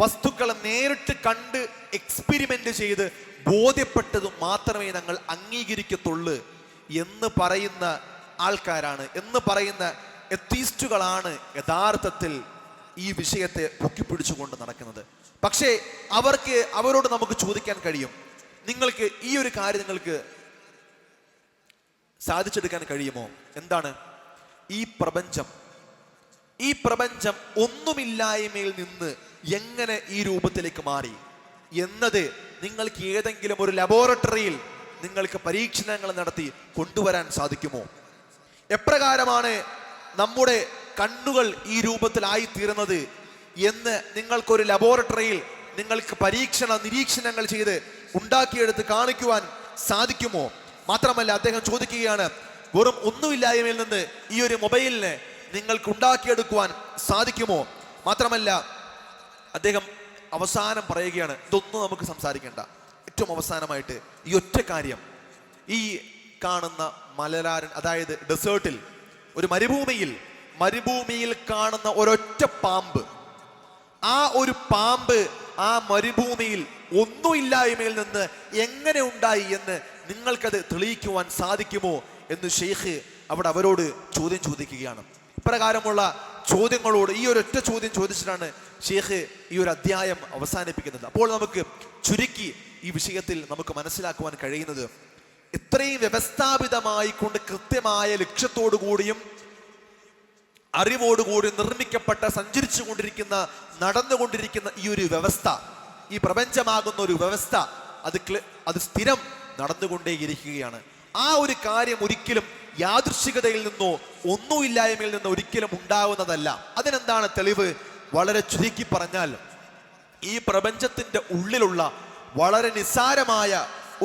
വസ്തുക്കളെ നേരിട്ട് കണ്ട് എക്സ്പെരിമെന്റ് ചെയ്ത് ബോധ്യപ്പെട്ടത് മാത്രമേ ഞങ്ങൾ അംഗീകരിക്കത്തുള്ളൂ എന്ന് പറയുന്ന ആൾക്കാരാണ്, എന്ന് പറയുന്ന എത്തീസ്റ്റുകളാണ് യഥാർത്ഥത്തിൽ ഈ വിഷയത്തെ പൊക്കിപ്പിടിച്ചുകൊണ്ട് നടക്കുന്നത്. പക്ഷേ അവരോട് നമുക്ക് ചോദിക്കാൻ കഴിയും, നിങ്ങൾക്ക് ഈ ഒരു കാര്യം നിങ്ങൾക്ക് സാധിച്ചെടുക്കാൻ കഴിയുമോ? എന്താണ്? ഈ പ്രപഞ്ചം ഒന്നുമില്ലായ്മയിൽ നിന്ന് എങ്ങനെ ഈ രൂപത്തിലേക്ക് മാറി എന്നത് നിങ്ങൾക്ക് ഏതെങ്കിലും ഒരു ലബോറട്ടറിയിൽ നിങ്ങൾക്ക് പരീക്ഷണങ്ങൾ നടത്തി കൊണ്ടുവരാൻ സാധിക്കുമോ? എപ്രകാരമാണ് നമ്മുടെ കണ്ണുകൾ ഈ രൂപത്തിലായിത്തീരുന്നത് എന്ന് നിങ്ങൾക്കൊരു ലബോറട്ടറിയിൽ നിങ്ങൾക്ക് നിരീക്ഷണങ്ങൾ ചെയ്ത് ഉണ്ടാക്കിയെടുത്ത് കാണിക്കുവാൻ സാധിക്കുമോ? മാത്രമല്ല, അദ്ദേഹം ചോദിക്കുകയാണ്, വെറും ഒന്നുമില്ലായ്മയിൽ നിന്ന് ഈ ഒരു മൊബൈലിനെ നിങ്ങൾക്ക് ഉണ്ടാക്കിയെടുക്കുവാൻ സാധിക്കുമോ? മാത്രമല്ല, അദ്ദേഹം അവസാനം പറയുകയാണ്, ഇതൊന്നും നമുക്ക് സംസാരിക്കേണ്ട, ഏറ്റവും അവസാനമായിട്ട് ഈ ഒറ്റ കാര്യം, ഈ കാണുന്ന മലരാരൻ, അതായത് ഡെസേർട്ടിൽ, ഒരു മരുഭൂമിയിൽ കാണുന്ന ഒരൊറ്റ പാമ്പ്, ആ ഒരു പാമ്പ് ആ മരുഭൂമിയിൽ ഒന്നുമില്ലായ്മയിൽ നിന്ന് എങ്ങനെ ഉണ്ടായി എന്ന് നിങ്ങൾക്കത് തെളിയിക്കുവാൻ സാധിക്കുമോ എന്ന് ഷെയ്ഖ് അവിടെ അവരോട് ചോദ്യം ചോദിക്കുകയാണ്. ഇപ്രകാരമുള്ള ചോദ്യങ്ങളോട് ഈ ഒരൊറ്റ ചോദ്യം ചോദിച്ചിട്ടാണ് ഷെയ്ഖ് ഈ ഒരു അധ്യായം അവസാനിപ്പിക്കുന്നത്. അപ്പോൾ നമുക്ക് ചുരുക്കി ഈ വിഷയത്തിൽ നമുക്ക് മനസ്സിലാക്കുവാൻ കഴിയുന്നത്, ഇത്രയും വ്യവസ്ഥാപിതമായി കൊണ്ട് കൃത്യമായ ലക്ഷ്യത്തോടു കൂടിയും അറിവോടുകൂടി നിർമ്മിക്കപ്പെട്ട, സഞ്ചരിച്ചു കൊണ്ടിരിക്കുന്ന, നടന്നുകൊണ്ടിരിക്കുന്ന ഈ ഒരു വ്യവസ്ഥ, ഈ പ്രപഞ്ചമാകുന്ന ഒരു വ്യവസ്ഥ, അത് സ്ഥിരം നടന്നുകൊണ്ടേയിരിക്കുകയാണ്. ആ ഒരു കാര്യം ഒരിക്കലും യാദൃശ്ചികതയിൽ നിന്നോ ഒന്നുമില്ലായ്മയിൽ നിന്നോ ഒരിക്കലും ഉണ്ടാവുന്നതല്ല. അതിനെന്താണ് തെളിവ്? വളരെ ചുരുക്കി പറഞ്ഞാൽ, ഈ പ്രപഞ്ചത്തിന്റെ ഉള്ളിലുള്ള വളരെ നിസ്സാരമായ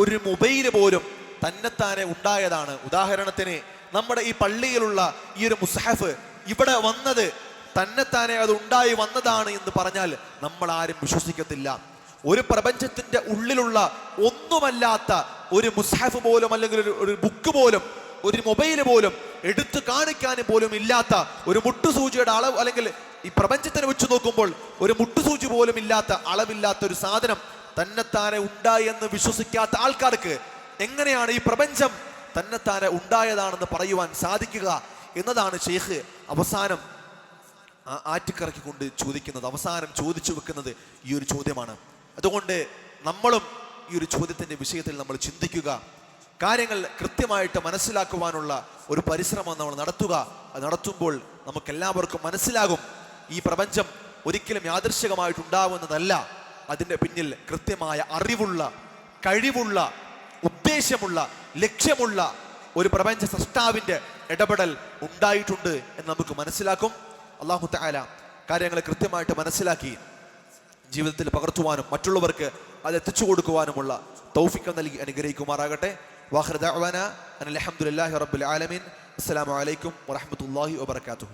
ഒരു മൊബൈൽ പോലും തന്നെത്താനെ ഉണ്ടായതാണ്. ഉദാഹരണത്തിന്, നമ്മുടെ ഈ പള്ളിയിലുള്ള ഈ ഒരു മുസ്ഹഫ് ഇവിടെ വന്നത് തന്നെത്താനെ അത് ഉണ്ടായി വന്നതാണ് എന്ന് പറഞ്ഞാൽ നമ്മൾ ആരും വിശ്വസിക്കത്തില്ല. ഒരു പ്രപഞ്ചത്തിന്റെ ഉള്ളിലുള്ള ഒന്നുമല്ലാത്ത ഒരു മുസ്ഹഫ് പോലും, അല്ലെങ്കിൽ ഒരു ബുക്ക് പോലും, ഒരു മൊബൈൽ പോലും എടുത്തു കാണിക്കാൻ പോലും ഇല്ലാത്ത ഒരു മുട്ടുസൂചിയുടെ അളവ്, അല്ലെങ്കിൽ ഈ പ്രപഞ്ചത്തിനെ വെച്ച് നോക്കുമ്പോൾ ഒരു മുട്ടുസൂചി പോലും ഇല്ലാത്ത, അളവില്ലാത്ത ഒരു സാധനം തന്നെത്താനെ ഉണ്ടായി എന്ന് വിശ്വസിക്കാത്ത ആൾക്കാർക്ക് എങ്ങനെയാണ് ഈ പ്രപഞ്ചം തന്നെത്താനെ ഉണ്ടായതാണെന്ന് പറയുവാൻ സാധിക്കുക എന്നതാണ് ഷെയ്ഖ് അവസാനം ആറ്റിക്കറക്കിക്കൊണ്ട് ചോദിക്കുന്നത്. അവസാനം ചോദിച്ചു വെക്കുന്നത് ഈ ഒരു ചോദ്യമാണ്. അതുകൊണ്ട് നമ്മളും ഈ ഒരു ചോദ്യത്തിന്റെ വിഷയത്തിൽ നമ്മൾ ചിന്തിക്കുക, കാര്യങ്ങൾ കൃത്യമായിട്ട് മനസ്സിലാക്കുവാനുള്ള ഒരു പരിശ്രമം നമ്മൾ നടത്തുക. അത് നടത്തുമ്പോൾ നമുക്കെല്ലാവർക്കും മനസ്സിലാകും ഈ പ്രപഞ്ചം ഒരിക്കലും യാദൃശ്ചികമായിട്ടുണ്ടാവുന്നതല്ല. അതിൻ്റെ പിന്നിൽ കൃത്യമായ അറിവുള്ള, കഴിവുള്ള, ഉദ്ദേശമുള്ള, ലക്ഷ്യമുള്ള ഒരു പ്രപഞ്ച സൃഷ്ടാവിൻ്റെ ഇടപെടൽ ഉണ്ടായിട്ടുണ്ട് എന്ന് നമുക്ക് മനസ്സിലാക്കും. അല്ലാഹു തആല കാര്യങ്ങളെ കൃത്യമായിട്ട് മനസ്സിലാക്കി ജീവിതത്തിൽ പകർത്തുവാനും മറ്റുള്ളവർക്ക് അത് എത്തിച്ചു കൊടുക്കുവാനുമുള്ള തൗഫീഖ് നൽകി അനുഗ്രഹിക്കുമാറാകട്ടെ. വാഖിറു ദഅ്വാനാ അനിൽ ഹംദുലില്ലാഹി റബ്ബിൽ ആലമീൻ. അസ്സലാമു അലൈക്കും വറഹ്മത്തുള്ളാഹി വബറകാതുഹു.